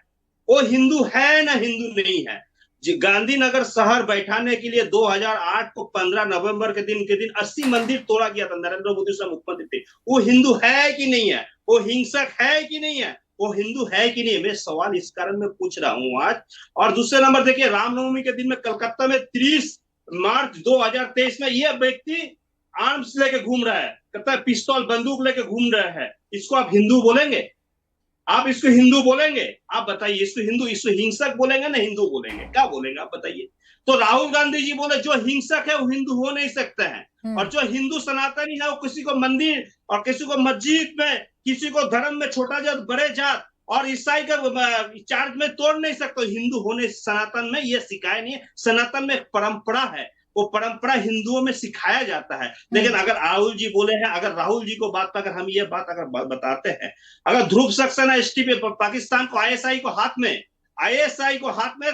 S9: वो हिंदू है ना हिंदू नहीं है? गांधीनगर शहर बैठाने के लिए 2008 को 15 नवंबर के दिन 80 मंदिर तोड़ा गया था, नरेंद्र मोदी साहब मुख्यमंत्री थे। वो हिंदू है कि नहीं है? वो हिंसक है कि नहीं है? वो हिंदू है कि नहीं? मैं सवाल इस कारण में पूछ रहा हूँ आज। और दूसरे नंबर देखिए, रामनवमी के दिन में कलकत्ता में 30 मार्च 2023 में यह व्यक्ति आर्म्स लेके घूम रहा है, कहता है पिस्तौल बंदूक लेके घूम रहा है, इसको आप हिंदू बोलेंगे? आप इसको हिंदू बोलेंगे? आप बताइए, इसको हिंसक बोलेंगे ना हिंदू बोलेंगे? क्या बोलेंगे आप बताइए? तो राहुल गांधी जी बोले जो हिंसक है वो हिंदू हो नहीं सकते हैं, और जो हिंदू सनातनी है वो किसी को मंदिर और किसी को मस्जिद में, किसी को धर्म में छोटा जात बड़े जात और ईसाई का चार्ज में तोड़ नहीं सकते। हिंदू होने सनातन में ये सिखाया नहीं है। सनातन में एक परंपरा है, वो परंपरा हिंदुओं में सिखाया जाता है। लेकिन अगर राहुल जी बोले हैं, अगर राहुल जी को बात पर अगर हम ये बात अगर बताते हैं, अगर ध्रुव सक्सेना एसटीपी पाकिस्तान को आईएसआई को हाथ में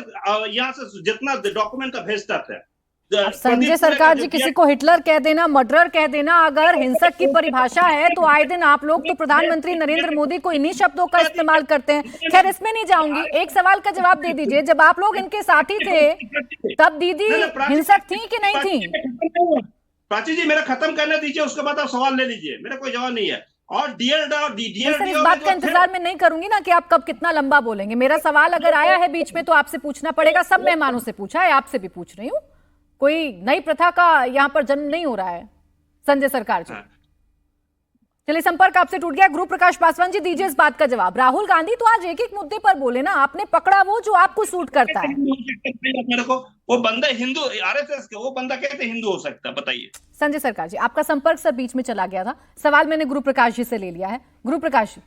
S9: यहाँ से जितना डॉक्यूमेंट का भेजता था,
S1: संजय सरकार जी, किसी को हिटलर कह देना, मर्डरर कह देना अगर हिंसक की परिभाषा है तो आए दिन आप लोग तो प्रधानमंत्री नरेंद्र मोदी को इन्हीं शब्दों का इस्तेमाल करते हैं। खैर, इसमें नहीं जाऊंगी, एक सवाल का जवाब दे दीजिए। जब आप लोग इनके साथी थे तब दीदी हिंसक थी कि नहीं थी?
S9: प्राची जी, मेरा खत्म करने दीजिए, उसके बाद आप सवाल ले लीजिए, मेरा कोई जवाब नहीं है। और
S1: इस बात का इंतजार मैं नहीं करूंगी ना कि आप कब कितना लंबा बोलेंगे। मेरा सवाल अगर आया है बीच में तो आपसे पूछना पड़ेगा। सब मेहमानों से पूछा है, आपसे भी पूछ रही हूँ। कोई नई प्रथा का यहां पर जन्म नहीं हो रहा है। संजय सरकार जी, चलिए, संपर्क आपसे टूट गया। गुरु प्रकाश पासवान जी, दीजिए इस बात का जवाब। राहुल गांधी तो आज एक एक मुद्दे पर बोले ना, आपने पकड़ा वो जो आपको सूट करता है।
S9: मेरे को वो बंदा हिंदू, आरएसएस के वो बंदा कैसे हिंदू हो सकता है, बताइए।
S1: संजय सरकार जी, आपका संपर्क सर बीच में चला गया था। सवाल मैंने गुरु प्रकाश जी से ले लिया है। गुरु प्रकाश जी।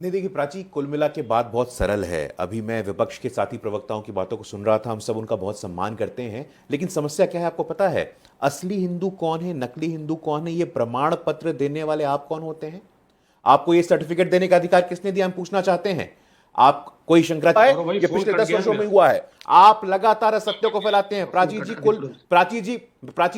S5: नहीं, देखिए प्राची, कुल मिला के बात बहुत सरल है। अभी मैं विपक्ष के साथी प्रवक्ताओं की बातों को सुन रहा था, हम सब उनका बहुत सम्मान करते हैं, लेकिन समस्या क्या है आपको पता है? असली हिंदू कौन है, नकली हिंदू कौन है, ये प्रमाण पत्र देने वाले आप कौन होते हैं? आपको ये सर्टिफिकेट देने का अधिकार किसने दिया, हम पूछना चाहते हैं। आप कोई शंकराचार्य, ये पिछले 10 वर्षों में हुआ है। आप लगातार असत्य को फैलाते हैं। प्राची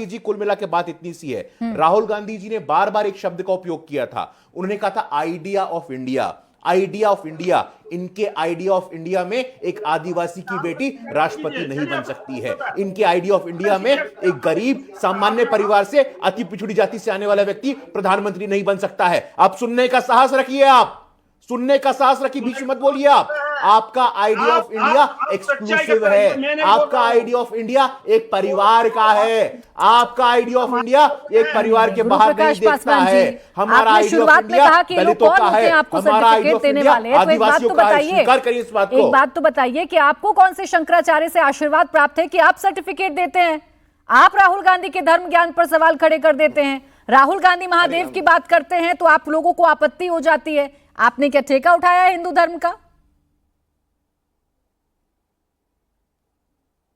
S5: जी, कुल मिला के बात इतनी सी है। राहुल गांधी जी ने बार बार एक शब्द का उपयोग किया था, उन्होंने कहा था idea of India. Idea of India, इनके आइडिया ऑफ इंडिया में एक आदिवासी की बेटी राष्ट्रपति नहीं बन सकती है। इनके आइडिया ऑफ इंडिया में एक गरीब सामान्य परिवार से, अति पिछड़ी जाति से आने वाला व्यक्ति प्रधानमंत्री नहीं बन सकता है। आप सुनने का साहस रखिए, आप सुनने का साहस रखिए, बीच में मत बोलिए। आपका आइडिया ऑफ इंडिया एक्सक्लूसिव है। आपका आइडिया ऑफ इंडिया एक परिवार का है। आपका आइडिया ऑफ इंडिया एक परिवार के बाहर नहीं देखता है। हमारा आइडिया ऑफ इंडिया दलितों का है। हमारा आइडिया ऑफ इंडिया आदिवासियों का है। स्वीकार करिए इस बात को।
S1: एक बात तो बताइए कि आपको कौन से शंकराचार्य से आशीर्वाद प्राप्त है कि आप सर्टिफिकेट देते हैं? आप राहुल गांधी के धर्म ज्ञान पर सवाल खड़े कर देते हैं। राहुल गांधी महादेव की बात करते हैं तो आप लोगों को आपत्ति हो जाती है। आपने क्या ठेका उठाया है हिंदू धर्म का?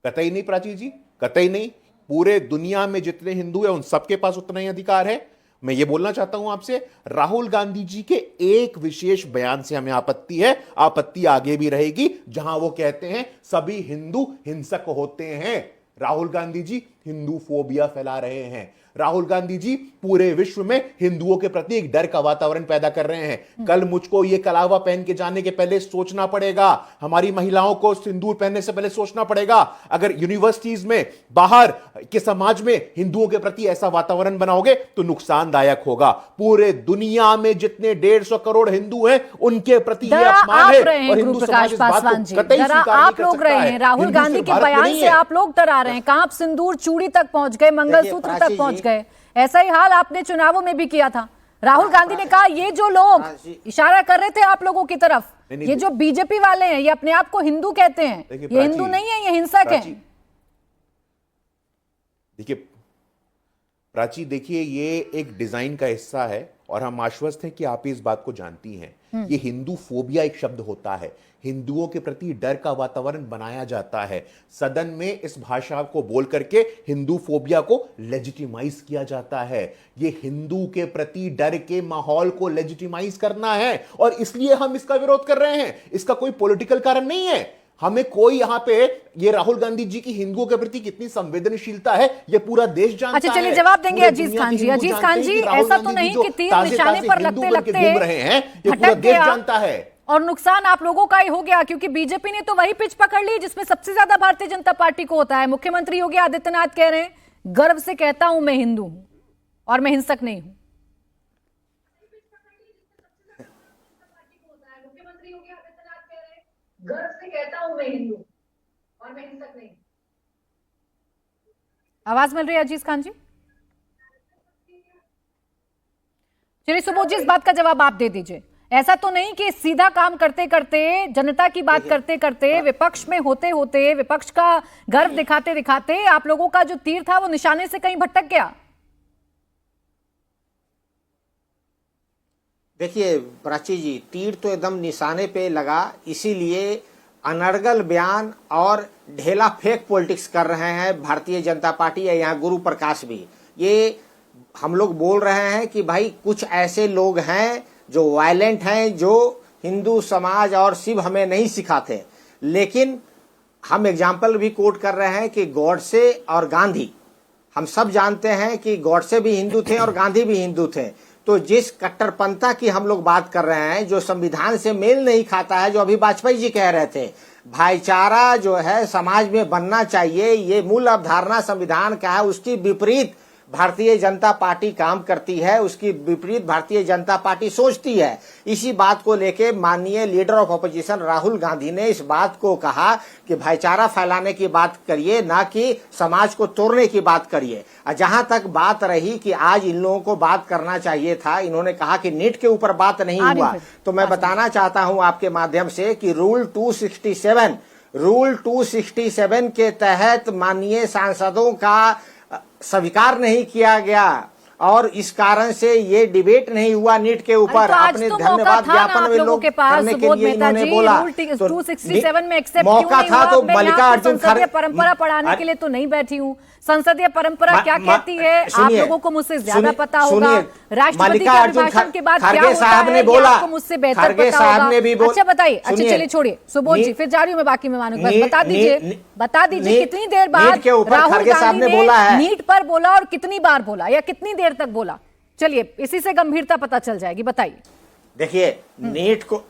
S5: कतई नहीं प्राची जी, कतई नहीं। पूरे दुनिया में जितने हिंदू हैं उन सबके पास उतना ही अधिकार है। मैं ये बोलना चाहता हूं आपसे, राहुल गांधी जी के एक विशेष बयान से हमें आपत्ति है, आपत्ति आगे भी रहेगी, जहां वो कहते हैं सभी हिंदू हिंसक होते हैं। राहुल गांधी जी हिंदू फोबिया फैला रहे हैं। राहुल गांधी जी पूरे विश्व में हिंदुओं के प्रति एक डर का वातावरण पैदा कर रहे हैं। कल मुझको ये कलावा पहन के जाने के पहले सोचना पड़ेगा, हमारी महिलाओं को सिंदूर पहनने से पहले सोचना पड़ेगा। अगर यूनिवर्सिटीज में, बाहर के समाज में हिंदुओं के प्रति ऐसा वातावरण बनाओगे तो नुकसानदायक होगा। पूरे दुनिया में जितने 150 करोड़ हिंदू हैं उनके प्रति ये अपमान है। और हिंदू समाज इस बात को कतई स्वीकार नहीं कर सकता है।
S1: राहुल गांधी के बयान से आप लोग डरा रहे हैं। कहां आप सिंदूर चूड़ी तक पहुंच गए, मंगलसूत्र तक पहुंच गए। ऐसा ही हाल आपने चुनावों में भी किया था। राहुल गांधी ने कहा ये जो लोग इशारा कर रहे थे आप लोगों की तरफ, ये जो बीजेपी वाले हैं, ये अपने आप को हिंदू कहते हैं, ये हिंदू नहीं है, ये हिंसक है।
S5: देखिए प्राची, देखिए ये एक डिजाइन का हिस्सा है और हम आश्वस्त हैं कि आप इस बात को जानती हैं। ये हिंदू फोबिया एक शब्द होता है, हिंदुओं के प्रति डर का वातावरण बनाया जाता है। सदन में इस भाषा को बोल करके हिंदू फोबिया को लेजिटिमाइज किया जाता है। ये हिंदू के प्रति डर के माहौल को लेजिटिमाइज करना है और इसलिए हम इसका विरोध कर रहे हैं। इसका कोई पॉलिटिकल कारण नहीं है। हमें कोई यहां पे ये राहुल गांधी जी की हिंदुओं के प्रति कितनी संवेदनशीलता है ये पूरा देश जानता है।
S1: अच्छा, चलिए जवाब देंगे अजीज खान जी। अजीज खान जी, ऐसा तो नहीं कि तीर निशाने पर लगते लगते
S5: घूम रहे हैं, ये पूरा देश जानता है।
S1: और नुकसान आप लोगों का ही हो गया, क्योंकि बीजेपी ने तो वही पिच पकड़ ली जिसमें सबसे ज्यादा भारतीय जनता पार्टी को होता है। मुख्यमंत्री योगी आदित्यनाथ कह रहे हैं, गर्व से कहता हूं मैं हिंदू हूं और मैं हिंसक नहीं हूं। मुख्यमंत्री योगी आदित्यनाथ कह रहे हैं, गर्व से कहता हूं मैं हिंदू और मैं हिंसक नहीं। आवाज मिल रही है अजीज खान जी? चलिए सुबोध जी, इस बात का जवाब आप दे दीजिए। ऐसा तो नहीं कि सीधा काम करते करते, जनता की बात करते करते, विपक्ष में होते होते, विपक्ष का गर्व दिखाते दिखाते आप लोगों का जो तीर था वो निशाने से कहीं भटक गया?
S7: देखिए प्राची जी, तीर तो एकदम निशाने पे लगा, इसीलिए अनर्गल बयान और ढेला फेक पॉलिटिक्स कर रहे हैं भारतीय जनता पार्टी या यहाँ गुरु प्रकाश भी। ये हम लोग बोल रहे हैं कि भाई कुछ ऐसे लोग हैं जो वायलेंट हैं, जो हिंदू समाज और शिव हमें नहीं सिखाते, लेकिन हम एग्जाम्पल भी कोट कर रहे हैं कि गॉडसे और गांधी, हम सब जानते हैं कि गॉडसे भी हिंदू थे और गांधी भी हिंदू थे। तो जिस कट्टरपंथा की हम लोग बात कर रहे हैं, जो संविधान से मेल नहीं खाता है, जो अभी वाजपेयी जी कह रहे थे भाईचारा जो है समाज में बनना चाहिए, ये मूल अवधारणा संविधान का है, उसकी विपरीत भारतीय जनता पार्टी काम करती है, उसकी विपरीत भारतीय जनता पार्टी सोचती है। इसी बात को लेके माननीय leader of opposition Rahul Gandhi ने इस बात को कहा कि भाईचारा फैलाने की बात करिए, ना कि समाज को तोड़ने की बात करिए। जहां तक बात रही कि आज इन लोगों को बात करना चाहिए था, इन्होंने कहा कि नीट के ऊपर बात नहीं हुआ, तो मैं बताना चाहता हूं आपके माध्यम से कि रूल 267 के तहत माननीय सांसदों का स्वीकार नहीं किया गया और इस कारण से ये डिबेट नहीं हुआ नीट के ऊपर। आपने धन्यवाद ज्ञापन में लोग करने के लिए इन्होंने बोला, तो
S1: 267 में एक्सेप्ट
S7: मौका था तो मल्लिकार्जुन
S1: खड़गे परंपरा पढ़ाने के लिए तो नहीं बैठी हूँ। संसदीय परंपरा क्या कहती है आप लोगों को मुझसे ज्यादा पता होगा। राष्ट्रपति के अभिभाषण के बाद क्या होता है ये आपको मुझसे बेहतर पता होगा। अच्छा बताइए, अच्छा चलिए छोड़िए सुबोध जी, फिर जा रही हूँ मैं बाकी मेहमानों के पास। बता दीजिए कितनी देर बाद राहुल गांधी ने नीट पर बोला और कितनी बार बोला या कितनी देर तक बोला? चलिए इसी से गंभीरता पता चल जाएगी, बताइए।
S7: देखिए नीट को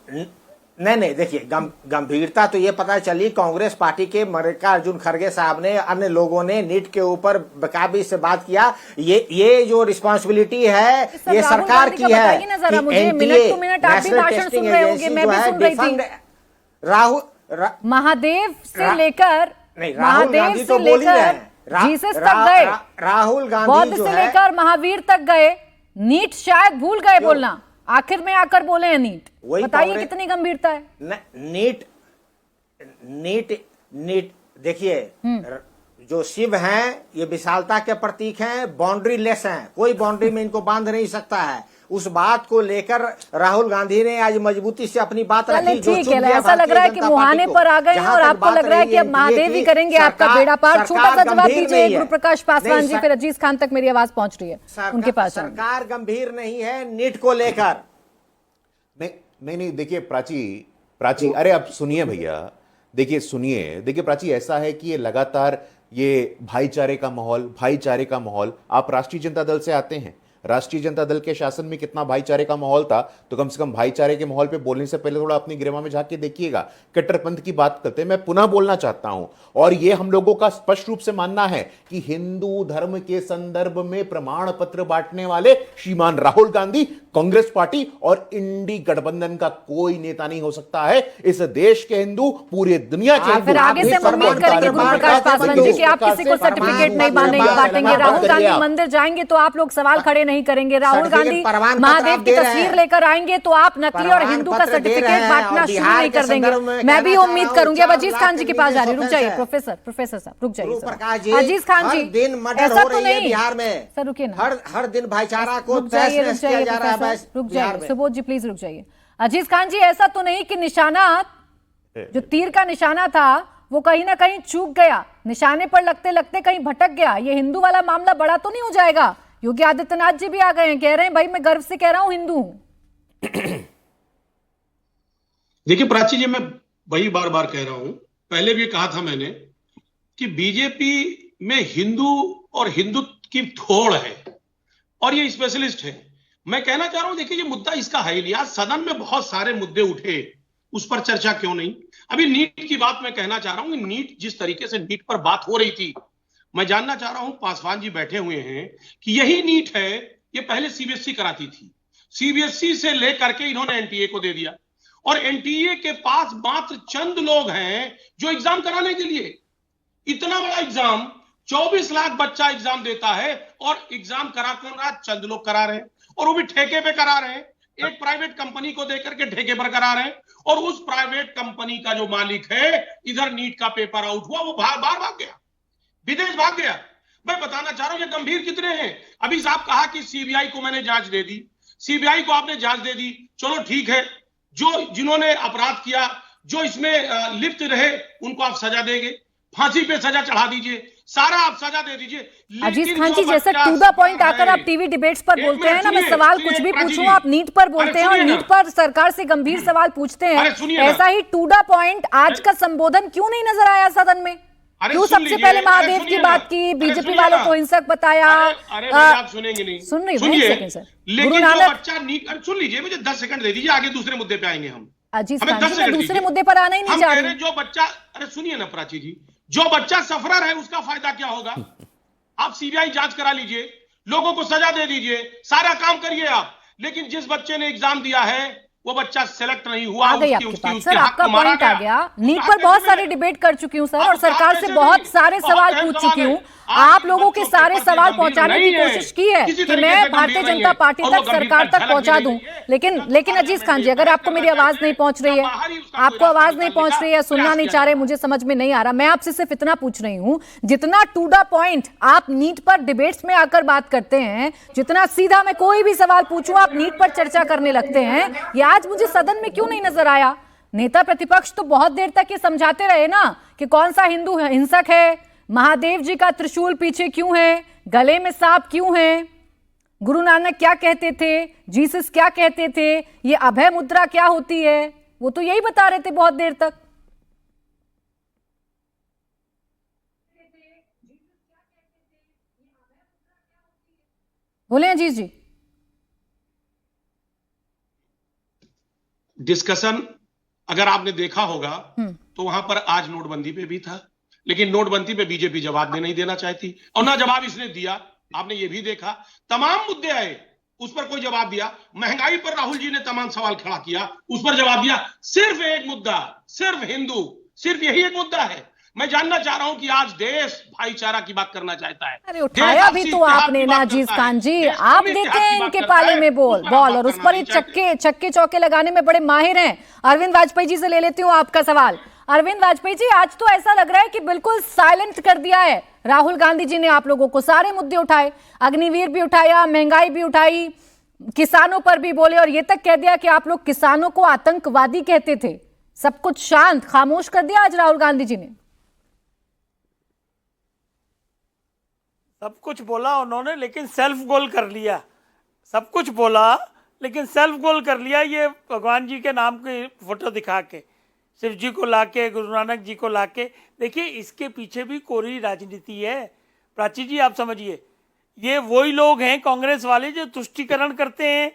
S7: नहीं देखिए गंभीरता तो ये पता चली, कांग्रेस पार्टी के मल्लिकार्जुन खड़गे साहब ने, अन्य लोगों ने नीट के ऊपर बेकाबी से बात किया। ये जो रिस्पांसिबिलिटी है ये सरकार की है।
S1: मिनट टू मिनट आप भी भाषण सुन रहे होंगे, मैं भी सुन रही थी। महादेव से लेकर जीसस तक गए,
S7: राहुल गांधी
S1: बौद्ध से लेकर महावीर तक गए, नीट शायद भूल गए बोलना, आखिर में आकर बोले हैं नीट। बताइए कितनी गंभीरता है।
S7: नीट देखिए, जो शिव हैं ये विशालता के प्रतीक हैं, बाउंड्री लेस हैं, कोई बाउंड्री में इनको बांध नहीं सकता है। उस बात को लेकर राहुल गांधी ने आज मजबूती से अपनी बात रखी।
S1: ठीक है, ऐसा लग रहा है कि मुहाने पर आ गए हैं और आपको लग रहा है कि अब महादेव ही करेंगे आपका बेड़ा पार। छोटा सा जवाब दीजिए गुरु प्रकाश पासवान जी, फिर अजीज खान तक मेरी आवाज पहुंच रही है उनके पास।
S7: सरकार गंभीर नहीं है नीट को लेकर।
S5: नहीं देखिए प्राची अरे अब सुनिए भैया, देखिए प्राची, ऐसा है कि ये लगातार ये भाईचारे का माहौल, आप राष्ट्रीय जनता दल से आते हैं, राष्ट्रीय जनता दल के शासन में कितना भाईचारे का माहौल था, तो कम से कम भाईचारे के माहौल पे बोलने से पहले थोड़ा अपनी गरिमा में झांक के देखिएगा। कट्टरपंथ की बात करते हैं, मैं पुनः बोलना चाहता हूं, और यह हम लोगों का स्पष्ट रूप से मानना है कि हिंदू धर्म के संदर्भ में प्रमाण पत्र बांटने वाले श्रीमान राहुल गांधी, कांग्रेस पार्टी और इंडी गठबंधन का कोई नेता नहीं हो सकता है। इस देश के हिंदू, पूरे दुनिया के हिंदू।
S1: फिर आगे से उम्मीद करेंगे गुरु प्रकाश पासवान जी कि आप किसी को सर्टिफिकेट नहीं बांटेंगे। राहुल गांधी मंदिर जाएंगे तो आप लोग सवाल खड़े नहीं करेंगे। राहुल गांधी महादेव की तस्वीर लेकर आएंगे तो आप नकली और हिंदू का सर्टिफिकेट बांटना शुरू नहीं कर देंगे। मैं भी उम्मीद करूंगी। अब अजीज खान जी के पास जा रही, रुक जाइए प्रोफेसर साहब, रुक जाइए। अजीज खान जी, ऐसा तो नहीं बिहार में, सर रुकिए ना,
S7: हर दिन भाईचारा को
S1: रुक जाइए सुबोध जी, प्लीज रुक जाइए। अजीज खान जी, ऐसा तो नहीं कि निशाना जो तीर का निशाना था वो कहीं ना कहीं चूक गया, निशाने पर लगते लगते कहीं भटक गया, ये हिंदू वाला मामला बड़ा तो नहीं हो जाएगा? योगी आदित्यनाथ जी भी आ गए हैं, कह रहे हैं भाई मैं गर्व से कह रहा हूं हिंदू हूं।
S4: देखिए प्राची जी, मैं वही बार बार कह रहा हूं, पहले भी कहा था मैंने कि बीजेपी में हिंदू और हिंदुत्व की थोड़ है और ये स्पेशलिस्ट है। मैं कहना चाह रहा हूं, देखिए ये मुद्दा इसका है ही नहीं। आज सदन में बहुत सारे मुद्दे उठे, उस पर चर्चा क्यों नहीं? अभी नीट की बात मैं कहना चाह रहा हूं कि नीट, जिस तरीके से नीट पर बात हो रही थी, मैं जानना चाह रहा हूं, पासवान जी बैठे हुए हैं, कि यही नीट है, ये पहले सीबीएसई कराती थी, सीबीएसई से लेकर के इन्होंने एनटीए को दे दिया और एनटीए के पास मात्र चंद लोग हैं जो एग्जाम कराने के लिए, इतना बड़ा एग्जाम 24 लाख बच्चा एग्जाम देता है और एग्जाम करा कौन रहा? चंद लोग करा रहे हैं, और वो भी ठेके पे करा रहे हैं, एक प्राइवेट कंपनी को देकर के ठेके पर करा रहे हैं। और उस प्राइवेट कंपनी का जो मालिक है, इधर नीट का पेपर आउट हुआ, वो बाहर भाग गया, विदेश भाग गया। मैं बताना चाह रहा हूं ये गंभीर कितने हैं। अभी साहब कहा कि सीबीआई को मैंने जांच दे दी, सीबीआई को आपने जांच दे दी, चलो ठीक है, जो जिन्होंने अपराध किया जो इसमें लिप्त रहे उनको आप सजा देंगे, फांसी पे सजा चढ़ा दीजिए, सारा आप सजा दे दीजिए।
S1: अजीज खान जी, जैसे टू द पॉइंट आकर आप टीवी डिबेट्स पर बोलते हैं ना, मैं सवाल कुछ भी पूछूं आप नीट पर बोलते हैं और नीट पर सरकार से गंभीर सवाल पूछते हैं, ऐसा ही टू द पॉइंट आज का संबोधन क्यों नहीं नजर आया सदन में? क्यों सबसे पहले महादेव की बात की, बीजेपी वालों को हिंसक बताया?
S4: आप सुनेंगे नहीं,
S1: सुन रही हूँ,
S4: लेकिन जो बच्चा नीट, सुन लीजिए, मुझे 10 सेकंड दे दीजिए, आगे दूसरे मुद्दे पे आएंगे हम।
S1: अजीज खान जी, मैं दूसरे मुद्दे पर आना ही नहीं चाह रही।
S4: जो बच्चा, अरे सुनिए ना प्राची जी, जो बच्चा सफरर है उसका फायदा क्या होगा? आप सीबीआई जांच करा लीजिए, लोगों को सजा दे दीजिए, सारा काम करिए आप, लेकिन जिस बच्चे ने एग्जाम दिया है वो बच्चा सेलेक्ट नहीं हुआ।
S1: आ गई आपके पास सर, आपका पॉइंट आ गया। नीट पर बहुत सारे डिबेट कर चुकी हूं सर, और सरकार से बहुत सारे सवाल पूछ चुकी हूं। आप लोगों के सारे सवाल पहुंचाने की कोशिश की है कि मैं भारतीय जनता पार्टी तक, सरकार तक पहुंचा दूं, लेकिन अजीज खान जी, अगर आपको मेरी आवाज नहीं पहुंच रही है, आपको आवाज नहीं पहुंच रही है, सुनना नहीं चाह रहे, मुझे समझ में नहीं आ रहा, मैं आपसे सिर्फ इतना पूछ रही हूं, जितना टू द पॉइंट आप नीट पर डिबेट्स में आकर बात करते हैं, जितना सीधा मैं कोई भी सवाल पूछूं आप नीट पर चर्चा करने लगते हैं, ये आज मुझे सदन में क्यों नहीं नजर आया? नेता प्रतिपक्ष तो बहुत देर तक ये समझाते रहे ना कि कौन सा हिंदू हिंसक है, महादेव जी का त्रिशूल पीछे क्यों है, गले में सांप क्यों है, गुरु नानक क्या कहते थे, जीसस क्या कहते थे, ये अभय मुद्रा क्या होती है, वो तो यही बता रहे थे बहुत देर तक। बोले अजीज जी।
S4: डिस्कशन अगर आपने देखा होगा तो वहां पर आज नोटबंदी पे भी था, लेकिन नोटबंदी पे बीजेपी जवाब नहीं देना चाहती, और ना जवाब इसने दिया। आपने ये भी देखा, तमाम मुद्दे आए, उस पर कोई जवाब दिया। महंगाई पर राहुल जी ने तमाम सवाल खड़ा किया, उस पर जवाब दिया। सिर्फ एक मुद्दा, सिर्फ हिंदू, सिर्फ यही एक मुद्दा है। मैं जानना चाह रहा हूं कि आज देश भाईचारा की बात करना चाहता है।
S1: अरे उठाया भी तो आपने ना अजीज खान जी, आप देते हैं इनके पाले में बॉल, और उस पर छक्के चौके लगाने में बड़े माहिर हैं। अरविंद वाजपेयी जी से ले लेती हूँ आपका सवाल। अरविंद वाजपेयी जी, आज तो ऐसा लग रहा है कि बिल्कुल साइलेंट कर दिया है राहुल गांधी जी ने आप लोगों को। सारे मुद्दे उठाए, अग्निवीर भी उठाया, महंगाई भी उठाई, किसानों पर भी बोले, और ये तक कह दिया कि आप लोग किसानों को आतंकवादी कहते थे। सब कुछ शांत खामोश कर दिया आज राहुल गांधी जी ने।
S6: सब कुछ बोला उन्होंने, लेकिन सेल्फ गोल कर लिया। सब कुछ बोला लेकिन सेल्फ गोल कर लिया। ये भगवान जी के नाम की फोटो दिखा के, शिव जी को लाके, गुरु नानक जी को लाके, देखिए इसके पीछे भी कोरी राजनीति है। प्राची जी आप समझिए, ये वही लोग हैं कांग्रेस वाले जो तुष्टीकरण करते हैं।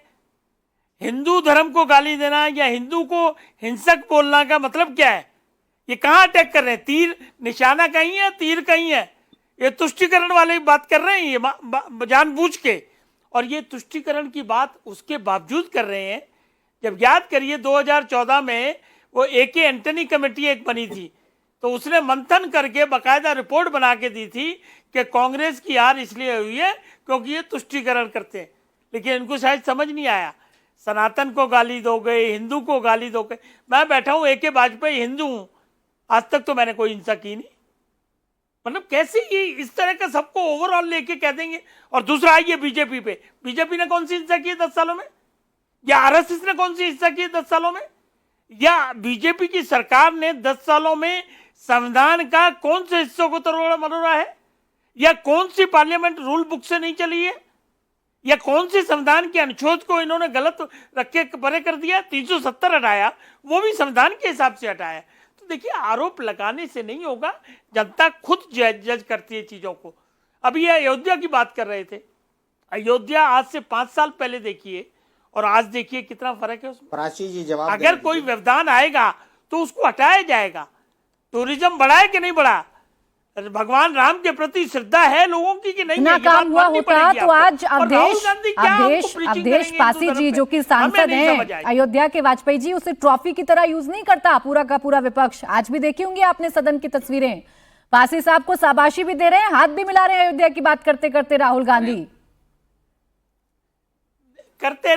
S6: हिंदू धर्म को गाली देना या हिंदू को हिंसक बोलना का मतलब क्या है? ये कहाँ अटैक कर रहे हैं? तीर निशाना कहीं है, तीर कहीं है। ये तुष्टीकरण वाले बात कर रहे हैं, ये जानबूझ के। और ये तुष्टीकरण की बात उसके बावजूद कर रहे हैं जब याद करिए 2014 में वो AK एंटनी कमेटी एक बनी थी, तो उसने मंथन करके बाकायदा रिपोर्ट बना के दी थी कि कांग्रेस की हार इसलिए हुई है क्योंकि ये तुष्टीकरण करते हैं। लेकिन इनको शायद समझ नहीं आया, सनातन को गाली दोगे, हिंदू को गाली दोगे। मैं बैठा हूँ AK वाजपेयी हिंदू हूँ, आज तक तो मैंने कोई हिंसा की नहीं। मतलब कैसे ये इस तरह का सबको ओवरऑल लेके कह देंगे। और दूसरा आइए बीजेपी पे, बीजेपी ने कौन सी हिंसा की है 10 सालों में, या RSS ने कौन सी हिंसा की है 10 सालों में, या बीजेपी की सरकार ने 10 सालों में संविधान का कौन से हिस्सों को तोड़ा मरोड़ा है, या कौन सी पार्लियामेंट रूल बुक से नहीं चली है, या कौन से संविधान के अनुच्छेद को इन्होंने गलत रख के परे कर दिया। 370 हटाया, वो भी संविधान के हिसाब से हटाया। तो देखिए आरोप लगाने से नहीं होगा, जनता खुद जज करती है चीजों को। अभी ये अयोध्या की बात कर रहे थे, अयोध्या आज से 5 साल पहले देखिए और आज देखिए कितना फर्क है उसमें।
S7: प्राची जी जवाब
S6: अगर कोई व्यवधान आएगा तो उसको हटाया जाएगा। टूरिज्म बढ़ा है कि नहीं बढ़ा? भगवान राम के प्रति श्रद्धा है लोगों की कि नहीं?
S1: ना काम हुआ होता तो आज अवधेश पासी जी जो कि सांसद हैं अयोध्या के, वाजपेयी जी उसे ट्रॉफी की तरह यूज नहीं करता पूरा का पूरा विपक्ष। आज भी देखी होंगी आपने सदन की तस्वीरें, पासी साहब को शाबाशी भी दे रहे हैं, हाथ भी मिला रहे हैं अयोध्या की बात करते करते राहुल गांधी।
S6: करते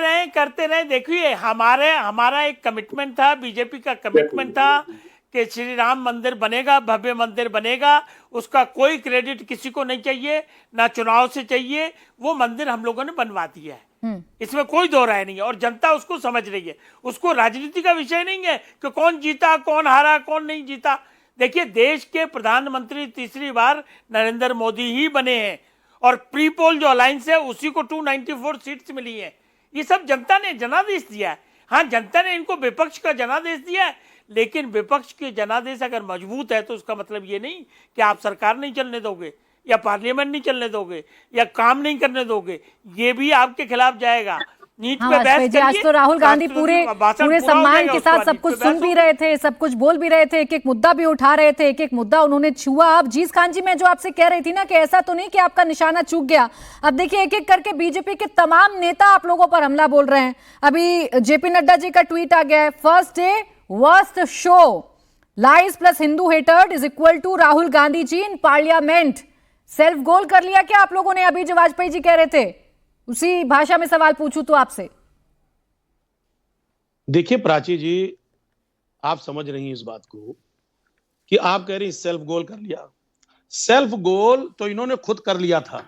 S6: रहे। देखिए हमारा एक कमिटमेंट था, बीजेपी का कमिटमेंट था कि श्री राम मंदिर बनेगा, भव्य मंदिर बनेगा। उसका कोई क्रेडिट किसी को नहीं चाहिए, ना चुनाव से चाहिए। वो मंदिर हम लोगों ने बनवा दिया है। इसमें कोई दो राय नहीं है और जनता उसको समझ रही है। उसको राजनीति का विषय नहीं है कि कौन जीता, कौन हारा, कौन नहीं जीता। देखिए, देश के प्रधानमंत्री तीसरी बार नरेंद्र मोदी ही बने हैं और प्री पोल जो अलायंस है उसी को 294 सीट्स मिली है। ये सब जनता ने जनादेश दिया है। हाँ, जनता ने इनको विपक्ष का जनादेश दिया है, लेकिन विपक्ष के जनादेश अगर मजबूत है तो उसका मतलब ये नहीं कि आप सरकार नहीं चलने दोगे या पार्लियामेंट नहीं चलने दोगे या काम नहीं करने दोगे, ये भी आपके खिलाफ जाएगा। नीट पे बहस
S1: जी, आज तो राहुल गांधी पूरे सम्मान के साथ सब कुछ सुन भी रहे थे, सब कुछ बोल भी रहे थे, एक एक मुद्दा भी उठा रहे थे, एक एक मुद्दा उन्होंने छुआ। अब जीस खान जी, मैं जो आपसे कह रही थी ना कि ऐसा तो नहीं कि आपका निशाना चूक गया। अब देखिए, एक एक करके बीजेपी के तमाम नेता आप लोगों पर हमला बोल रहे हैं। अभी जेपी नड्डा जी का ट्वीट आ गया है, first day worst show, lies plus Hindu hatred is equal to Rahul Gandhi ji in parliament. Self goal कर लिया क्या आप लोगों ने? अभी जो वाजपेयी जी कह रहे थे उसी भाषा में सवाल पूछूं तो आपसे।
S4: देखिए प्राची जी, आप समझ रही हैं इस बात को कि आप कह रही हैं सेल्फ गोल कर लिया। सेल्फ गोल तो इन्होंने खुद कर लिया था।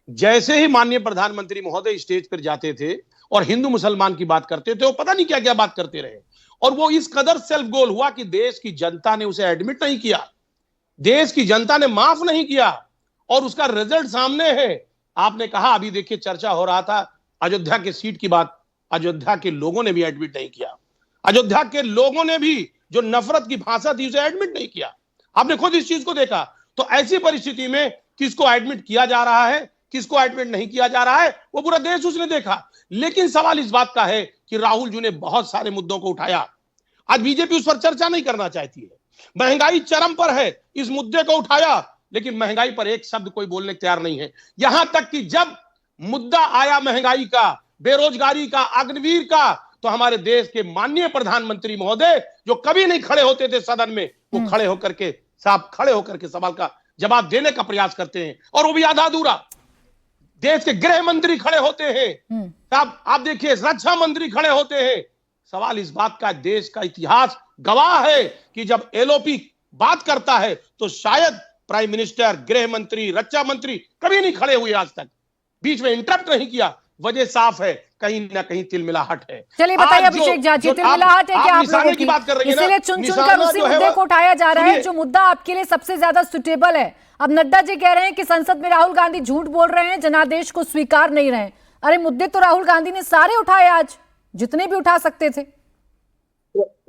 S4: जैसे ही माननीय प्रधानमंत्री महोदय स्टेज पर जाते थे और हिंदू मुसलमान की बात करते थे, वो पता नहीं क्या क्या बात करते रहे और वो इस कदर सेल्फ गोल हुआ कि देश की जनता ने उसे एडमिट नहीं किया, देश की जनता ने माफ नहीं किया और उसका रिजल्ट सामने है। आपने कहा, अभी देखिए चर्चा हो रहा था अयोध्या के सीट की बात, अयोध्या के लोगों ने भी एडमिट नहीं किया। अयोध्या के लोगों ने भी जो नफरत की भाषा थी उसे एडमिट नहीं किया। आपने खुद इस चीज को देखा। तो ऐसी परिस्थिति में किसको एडमिट किया जा रहा है, किसको एडमिट नहीं किया जा रहा है, वो पूरा देश उसने देखा। लेकिन सवाल इस बात का है कि राहुल जी ने बहुत सारे मुद्दों को उठाया। आज बीजेपी उस पर चर्चा नहीं करना चाहती है। महंगाई चरम पर है, इस मुद्दे को उठाया, लेकिन महंगाई पर एक शब्द कोई बोलने तैयार नहीं है। यहां तक कि जब मुद्दा आया महंगाई का, बेरोजगारी का, अग्निवीर का, तो हमारे देश के माननीय प्रधानमंत्री महोदय जो कभी नहीं खड़े होते थे सदन में, वो खड़े होकर के सवाल का जवाब देने का प्रयास करते हैं और वो भी आधा अधूरा। देश के गृह मंत्री खड़े होते हैं, आप देखिए रक्षा मंत्री खड़े होते हैं। सवाल इस बात का, देश का इतिहास गवाह है कि जब एलओपी बात करता है तो शायद प्राइम मिनिस्टर, गृह मंत्री, रक्षा मंत्री कभी नहीं खड़े हुए, आज तक बीच में इंटरप्ट नहीं किया। वजह साफ है, कहीं ना कहीं तिलमिलाहट है।
S1: चलिए बताइए अभिषेक जी, तिलमिलाहट है क्या आप लोगों की बात कर रही हैं? इसलिए चुन चुनकर उसी मुद्दे को उठाया जा रहा है जो मुद्दा आपके लिए सबसे ज्यादा सुटेबल है। अब नड्डा जी कह रहे हैं कि संसद में राहुल गांधी झूठ बोल रहे हैं, जनादेश को स्वीकार नहीं रहे। अरे मुद्दे तो राहुल गांधी ने सारे उठाए आज, जितने भी उठा सकते थे।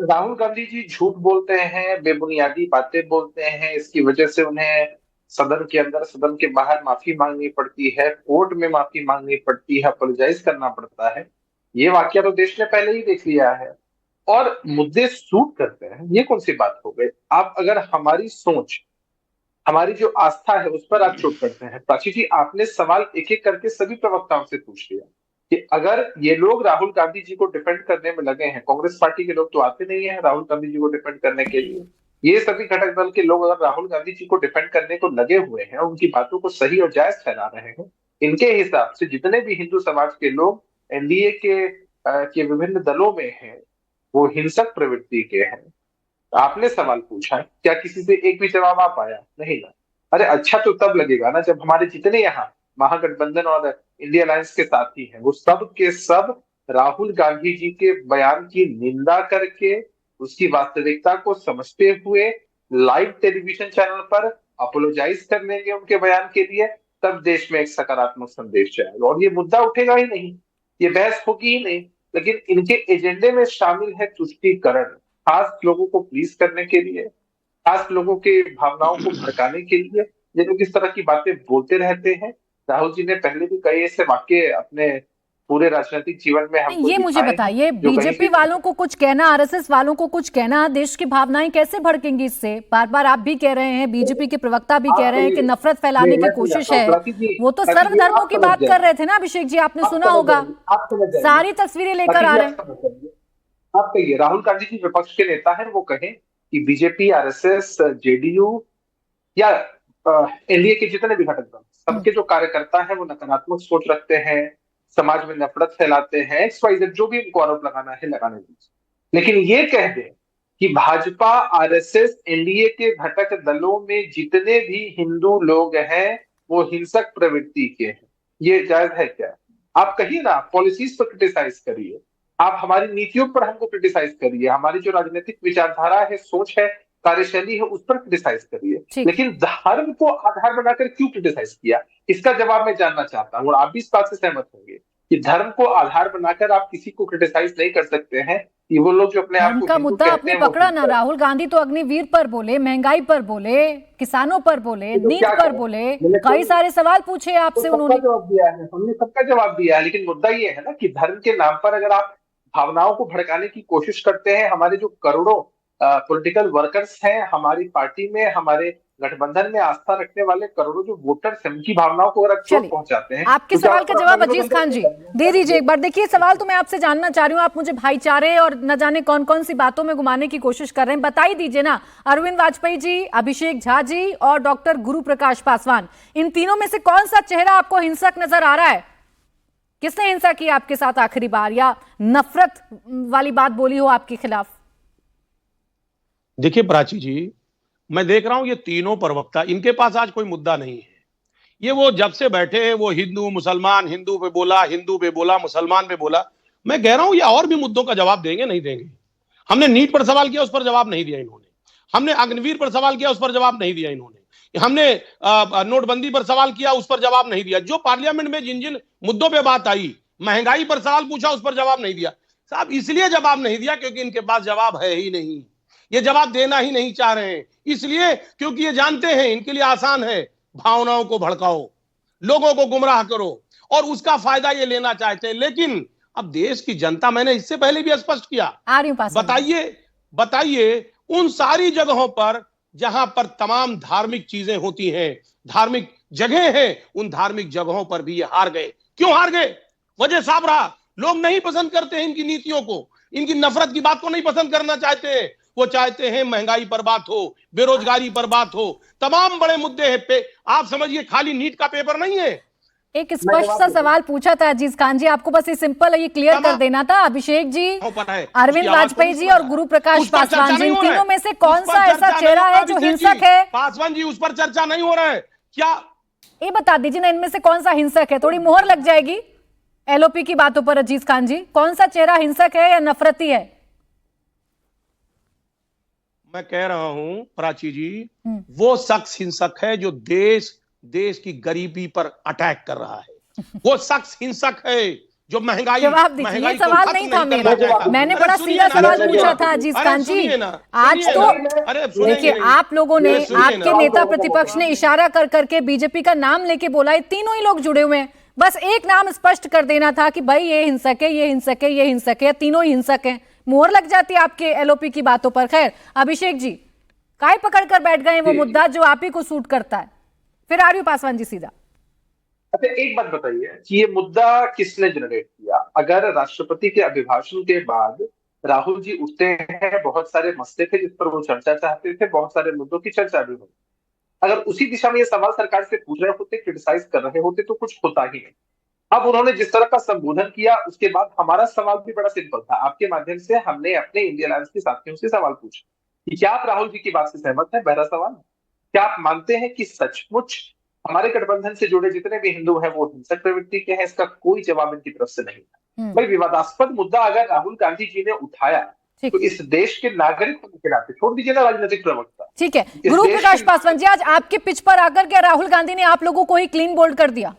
S8: राहुल गांधी जी झूठ बोलते हैं, बेबुनियादी बातें बोलते हैं, इसकी वजह से उन्हें सदन के अंदर, सदन के बाहर माफी मांगनी पड़ती है, कोर्ट में माफी मांगनी पड़ती है, अपोलोजाइज करना पड़ता है। ये वाकया तो देश ने पहले ही देख लिया है और मुद्दे सूट करते हैं, ये कौन सी बात हो गई? आप अगर हमारी सोच, हमारी जो आस्था है उस पर आप चोट करते हैं। प्राची जी, आपने सवाल एक एक करके सभी प्रवक्ताओं से पूछ लिया कि अगर ये लोग राहुल गांधी जी को डिफेंड करने में लगे हैं, कांग्रेस पार्टी के लोग तो आते नहीं है राहुल गांधी जी को डिफेंड करने के लिए, ये सभी घटक दल के लोग अगर राहुल गांधी जी को डिफेंड करने को लगे हुए हैं, उनकी बातों को सही और जायज ठहरा रहे हैं, इनके हिसाब से जितने भी हिंदू समाज के लोग एनडीए के विभिन्न दलों में हैं, वो हिंसक प्रवृत्ति के हैं। आपने सवाल पूछा, क्या किसी से एक भी जवाब आ पाया? नहीं ना। अरे अच्छा तो तब लगेगा ना जब हमारे जितने यहाँ महागठबंधन और इंडिया अलायंस के साथी हैं, वो सब के सब राहुल गांधी जी के बयान की निंदा करके, उसकी वास्तविकता को समझते हुए लाइव टेलीविजन चैनल पर अपोलोजाइज कर लेंगे उनके बयान के लिए, तब देश में एक सकारात्मक संदेश जाएगा और ये मुद्दा उठेगा ही नहीं, ये बहस होगी ही नहीं। लेकिन इनके एजेंडे में शामिल है तुष्टीकरण, खास लोगों को प्लीज करने के लिए, खास लोगों के भावनाओं को भड़काने के लिए ये लोग इस तरह की बातें बोलते रहते हैं। राहुल जी ने पहले भी कई ऐसे वाक्य अपने पूरे राजनीतिक जीवन में हमको
S1: ये मुझे बताइए, बीजेपी वालों को कुछ कहना, आरएसएस वालों को कुछ कहना, देश की भावनाएं कैसे भड़केंगी इससे? बार बार आप भी कह रहे हैं, बीजेपी के प्रवक्ता भी कह रहे हैं कि नफरत फैलाने की कोशिश है। वो तो सर्वधर्मों की बात कर रहे थे ना अभिषेक जी, आपने सुना होगा, सारी तस्वीरें लेकर आ रहे हैं।
S8: आप कहिए, राहुल गांधी जी विपक्ष के नेता हैं, वो कहें कि बीजेपी, आरएसएस, जेडीयू या एनडीए के जितने भी घटक दल, सबके जो कार्यकर्ता हैं वो नकारात्मक सोच रखते हैं, समाज में नफरत फैलाते हैं, XYZ जो भी इनको आरोप लगाना है लगाने दीजिए। लेकिन ये कह दें कि भाजपा, आरएसएस, एनडीए के घटक दलों में जितने भी हिंदू लोग हैं वो हिंसक प्रवृत्ति के हैं, ये जायज है क्या? आप कहिए ना, पॉलिसीज पर क्रिटिसाइज करिए, आप हमारी नीतियों पर हमको क्रिटिसाइज करिए, हमारी जो राजनीतिक विचारधारा है, सोच है, कार्यशैली है, उस पर क्रिटिसाइज करिए, लेकिन धर्म को आधार बनाकर क्यों क्रिटिसाइज किया, इसका जवाब मैं जानना चाहता हूँ। और आप भी इस बात से सहमत होंगे कि धर्म को आधार बनाकर आप किसी को क्रिटिसाइज नहीं कर सकते हैं। कि वो लोग जो अपने आप
S1: धर्म
S8: को
S1: का
S8: हिंदू
S1: मुद्दा
S8: कहते
S1: आपने
S8: हैं, वो
S1: पकड़ा ना।
S8: हिंदू है।
S1: राहुल गांधी तो अग्निवीर पर बोले, महंगाई पर बोले, किसानों पर बोले,
S8: तो
S1: नीट
S8: क्या
S1: पर
S8: करें?
S1: बोले,
S8: मैंने
S1: कई
S8: तो-
S1: सारे सवाल पूछे आपसे
S8: सबका
S1: उन्होंने।
S8: जवाब दिया है, हमने सबका जवाब दिया है, लेकिन मुद्दा ये है ना कि धर्म के नाम पर अगर आप भावनाओं को भड़काने की कोशिश करते हैं, हमारे जो करोड़ों पॉलिटिकल वर्कर्स हैं हमारी पार्टी में, हमारे गठबंधन में आस्था रखने वाले करोड़ों जो वोटर्स हैं, उनकी भावनाओं को अगर चोट पहुंचाते हैं,
S1: आपके
S8: तो क्या
S1: सवाल का
S8: आप
S1: जवाब
S8: अपना
S1: अजीज खान जी
S8: गठबंधन
S1: दे दीजिए एक बार। देखिए, सवाल तो मैं आपसे जानना चाह रही हूँ, आप मुझे भाईचारे और न जाने कौन कौन सी बातों में घुमाने की कोशिश कर रहे हैं, बता ही दीजिए ना। अरविंद वाजपेयी जी, अभिषेक झा जी और डॉक्टर गुरु प्रकाश पासवान, इन तीनों में से कौन सा चेहरा आपको हिंसक नजर आ रहा है? किसने हिंसा की आपके साथ आखिरी बार, या नफरत वाली बात बोली हो आपके खिलाफ?
S4: देखिए प्राची जी, मैं देख रहा हूं ये तीनों प्रवक्ता, इनके पास आज कोई मुद्दा नहीं है। ये वो जब से बैठे हैं वो हिंदू मुसलमान, हिंदू पे बोला, मुसलमान पे बोला। मैं कह रहा हूं ये और भी मुद्दों का जवाब देंगे, नहीं देंगे। हमने नीट पर सवाल किया, उस पर जवाब नहीं दिया इन्होंने। हमने अग्निवीर पर सवाल किया, उस पर जवाब नहीं दिया इन्होंने। हमने नोटबंदी पर सवाल किया, उस पर जवाब नहीं दिया। जो पार्लियामेंट में जिन जिन मुद्दों पर बात आई, महंगाई पर सवाल पूछा, उस पर जवाब नहीं दिया। साहब इसलिए जवाब नहीं दिया क्योंकि इनके पास जवाब है ही नहीं, ये जवाब देना ही नहीं चाह रहे हैं। इसलिए क्योंकि ये जानते हैं इनके लिए आसान है, भावनाओं को भड़काओ, लोगों को गुमराह करो और उसका फायदा ये लेना चाहते हैं। लेकिन अब देश की जनता, मैंने इससे पहले भी स्पष्ट किया, बताइए उन सारी जगहों पर जहां पर तमाम धार्मिक चीजें होती हैं, धार्मिक जगह हैं, उन धार्मिक जगहों पर भी ये हार गए। क्यों हार गए? वजह साफ रहा, लोग नहीं पसंद करते हैं इनकी नीतियों को, इनकी नफरत की बात को नहीं पसंद करना चाहते हैं। वो चाहते हैं महंगाई पर बात हो, बेरोजगारी पर बात हो, तमाम बड़े मुद्दे हैं। आप समझिए खाली नीट का पेपर नहीं है।
S1: एक स्पष्ट सा सवाल पूछा था अजीज खान जी, आपको बस ये सिंपल ये क्लियर कर देना था। अभिषेक जी, अरविंद वाजपेयी जी और गुरु प्रकाश पासवान जी, इन तीनों में से कौन सा ऐसा चेहरा है जो हिंसक है?
S4: पासवान जी, उस पर चर्चा नहीं हो रहा है क्या?
S1: ये बता दीजिए ना, इनमें से कौन सा हिंसक है? थोड़ी मोहर लग जाएगी एलओपी की बातों पर। अजीज खान जी, कौन सा चेहरा हिंसक है या नफरती है?
S4: मैं कह रहा हूं प्राची जी, वो शख्स हिंसक है जो देश की गरीबी पर अटैक कर रहा है। वो शख्स हिंसक है जो महंगाई
S1: जवाब दीजिए, ये सवाल नहीं था मेरा, मैंने बड़ा सीधा सवाल पूछा था अजीज खान जी। आज तो देखिए, आप लोगों ने, आपके नेता प्रतिपक्ष ने इशारा कर करके बीजेपी का नाम लेके बोला, ये तीनों ही लोग जुड़े हुए हैं। बस एक नाम स्पष्ट कर देना था कि भाई ये हिंसक है, ये हिंसक है, ये हिंसक है, तीनों ही हिंसक हैं। मोहर लग जाती है आपके एलओपी की बातों पर। खैर, अभिषेक जी काय पकड़ कर बैठ गए वो मुद्दा जो आप ही को सूट करता है। फिर आर्यू पासवान जी सीधा।
S8: अच्छा, एक बात बताइए कि ये मुद्दा किसने जनरेट किया? अगर राष्ट्रपति के अभिभाषण के बाद राहुल जी उठते हैं, बहुत सारे मसले थे जिस पर वो चर्चा चाहते थे, बहुत सारे मुद्दों की चर्चा भी हुई। अगर उसी दिशा में ये सवाल सरकार से पूछ रहे होते, क्रिटिसाइज कर रहे होते, तो कुछ होता ही नहीं। अब उन्होंने जिस तरह का संबोधन किया, उसके बाद हमारा सवाल भी बड़ा सिंपल था। आपके माध्यम से हमने अपने इंडिया अलायंस के साथियों से सवाल पूछा कि क्या आप राहुल जी की बात से सहमत हैं? पहला सवाल, क्या आप मानते हैं कि सचमुच हमारे गठबंधन से जुड़े जितने भी हिंदू हैं वो हिंसक प्रवृत्ति के हैं? इसका कोई जवाब इनकी तरफ से नहीं था। भाई, विवादास्पद मुद्दा अगर राहुल गांधी जी ने उठाया तो इस देश के नागरिक होने के नाते, छोड़ दीजिए ना राजनीतिक प्रवक्ता,
S1: ठीक है। गुरु प्रकाश पासवान जी, आज आपके पिच पर आकर के राहुल गांधी ने आप लोगों को ही क्लीन बोल्ड कर दिया?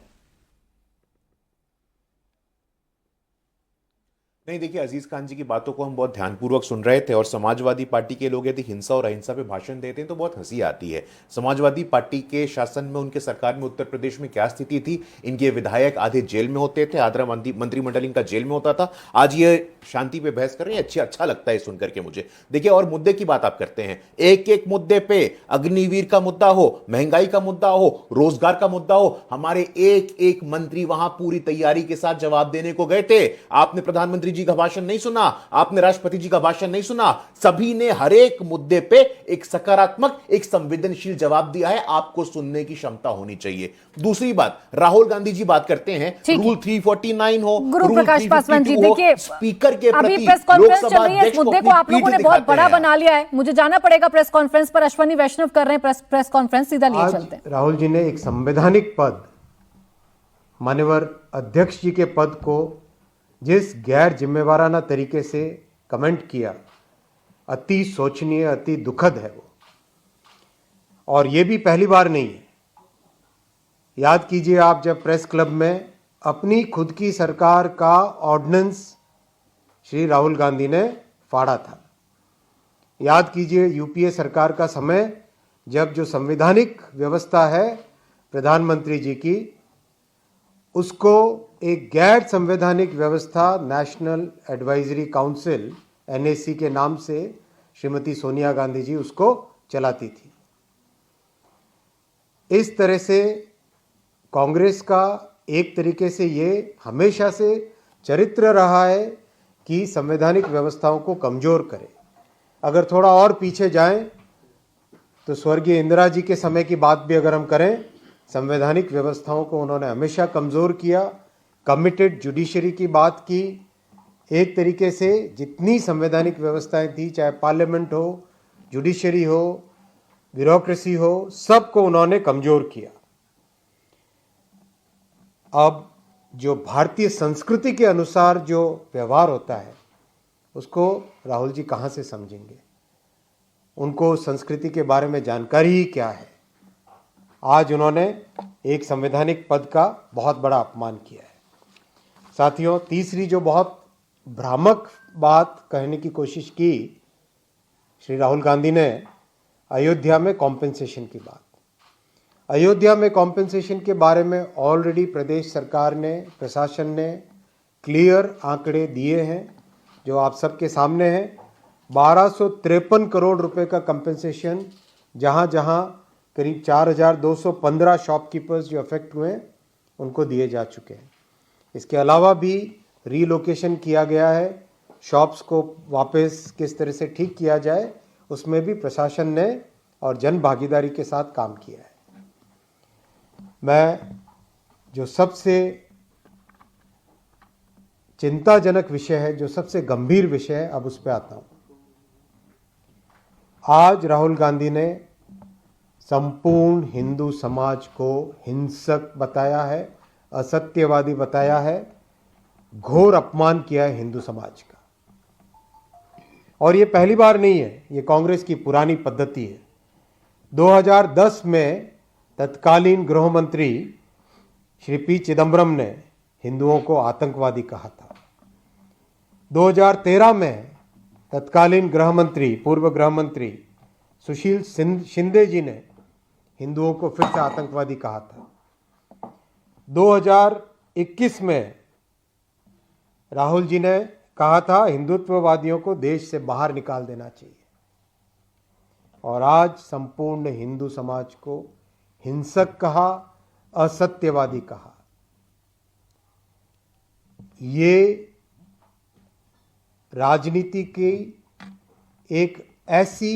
S5: नहीं, देखिए, अजीज खान जी की बातों को हम बहुत ध्यानपूर्वक सुन रहे थे और समाजवादी पार्टी के लोग यदि हिंसा और अहिंसा पे भाषण देते हैं तो बहुत हंसी आती है। समाजवादी पार्टी के शासन में, उनके सरकार में उत्तर प्रदेश में क्या स्थिति थी? इनके विधायक आधे जेल में होते थे, आधा मंत्रिमंडल इनका जेल में होता था। आज ये शांति पे बहस कर रहे हैं, अच्छा लगता है सुनकर के मुझे। देखिए, और मुद्दे की बात आप करते हैं, एक एक मुद्दे पे, अग्निवीर का मुद्दा हो, महंगाई का मुद्दा हो, रोजगार का मुद्दा हो, हमारे एक एक मंत्री वहां पूरी तैयारी के साथ जवाब देने को गए थे। आपने प्रधानमंत्री जी का भाषण नहीं सुना, आपने राष्ट्रपति जी का भाषण नहीं सुना। सभी ने हर एक मुद्दे पे एक सकारात्मक, एक संवेदनशील जवाब दिया है। आपको सुनने की क्षमता होनी चाहिए। दूसरी बात, राहुल गांधी जी बात करते हैं रूल 349 हो,
S1: गुरु प्रकाश पासवान जी, देखिए
S5: स्पीकर के
S1: अभी प्रेस कॉन्फ्रेंस चल रही है, इस मुद्दे को आप लोगों ने बहुत बड़ा बना लिया है। मुझे जाना पड़ेगा प्रेस कॉन्फ्रेंस पर, अश्वनी वैष्णव कर रहे हैं प्रेस कॉन्फ्रेंस, सीधा लिए चलते हैं।
S10: राहुल जी ने एक संवैधानिक पद माननीय अध्यक्ष जी के पद को जिस गैर जिम्मेवाराना तरीके से कमेंट किया, अति शोचनीय, अति दुखद है वो। और ये भी पहली बार नहीं है। याद कीजिए आप जब प्रेस क्लब में अपनी खुद की सरकार का ऑर्डिनेंस श्री राहुल गांधी ने फाड़ा था। याद कीजिए यूपीए सरकार का समय जब जो संवैधानिक व्यवस्था है प्रधानमंत्री जी की, उसको एक गैर संवैधानिक व्यवस्था नेशनल एडवाइजरी काउंसिल एनएसी के नाम से श्रीमती सोनिया गांधी जी उसको चलाती थी। इस तरह से कांग्रेस का एक तरीके से ये हमेशा से चरित्र रहा है कि संवैधानिक व्यवस्थाओं को कमजोर करे। अगर थोड़ा और पीछे जाएं तो स्वर्गीय इंदिरा जी के समय की बात भी अगर हम करें, संवैधानिक व्यवस्थाओं को उन्होंने हमेशा कमजोर किया। कमिटेड जुडिशरी की बात की। एक तरीके से जितनी संवैधानिक व्यवस्थाएं थी, चाहे पार्लियामेंट हो, जुडिशरी हो, ब्यूरोक्रेसी हो, सबको उन्होंने कमजोर किया। अब जो भारतीय संस्कृति के अनुसार जो व्यवहार होता है उसको राहुल जी कहाँ से समझेंगे? उनको संस्कृति के बारे में जानकारी ही क्या है? आज उन्होंने एक संवैधानिक पद का बहुत बड़ा अपमान किया है। साथियों, तीसरी जो बहुत भ्रामक बात कहने की कोशिश की श्री राहुल गांधी ने, अयोध्या में कॉम्पेंसेशन की बात। अयोध्या में कॉम्पेंसेशन के बारे में ऑलरेडी प्रदेश सरकार ने, प्रशासन ने क्लियर आंकड़े दिए हैं जो आप सबके सामने हैं। 1253 करोड़ रुपए का कॉम्पेंसेशन जहां जहां करीब 4215 शॉपकीपर्स जो अफेक्ट हुए उनको दिए जा चुके हैं। इसके अलावा भी रीलोकेशन किया गया है। शॉप्स को वापस किस तरह से ठीक किया जाए उसमें भी प्रशासन ने और जन भागीदारी के साथ काम किया है। मैं जो सबसे चिंताजनक विषय है, जो सबसे गंभीर विषय है, अब उस पर आता हूं। आज राहुल गांधी ने संपूर्ण हिंदू समाज को हिंसक बताया है, असत्यवादी बताया है, घोर अपमान किया है हिंदू समाज का। और ये पहली बार नहीं है, ये कांग्रेस की पुरानी पद्धति है। 2010 में तत्कालीन गृह मंत्री श्री पी चिदम्बरम ने हिंदुओं को आतंकवादी कहा था। 2013 में तत्कालीन गृह मंत्री, पूर्व गृह मंत्री सुशील शिंदे जी ने हिंदुओं को फिर से आतंकवादी कहा था। 2021 में राहुल जी ने कहा था हिंदुत्ववादियों को देश से बाहर निकाल देना चाहिए। और आज संपूर्ण हिंदू समाज को हिंसक कहा, असत्यवादी कहा। ये राजनीति की एक ऐसी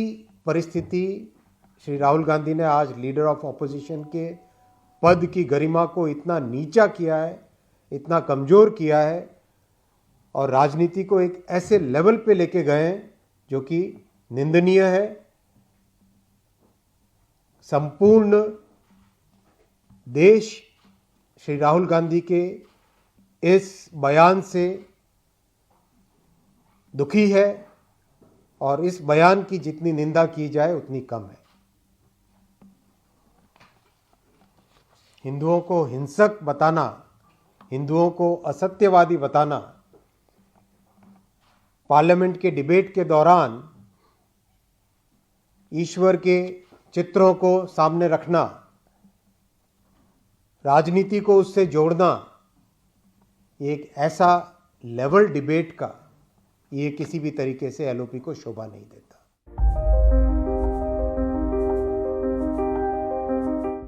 S10: परिस्थिति श्री राहुल गांधी ने आज लीडर ऑफ ऑपोजिशन के पद की गरिमा को इतना नीचा किया है, इतना कमजोर किया है और राजनीति को एक ऐसे लेवल पे लेके गए हैं जो कि निंदनीय है। संपूर्ण देश श्री राहुल गांधी के इस बयान से दुखी है और इस बयान की जितनी निंदा की जाए उतनी कम है। हिंदुओं को हिंसक बताना, हिंदुओं को असत्यवादी बताना, पार्लियामेंट के डिबेट के दौरान ईश्वर के चित्रों को सामने रखना, राजनीति को उससे जोड़ना, ये एक ऐसा लेवल डिबेट का ये किसी भी तरीके से एलओपी को शोभा नहीं देता।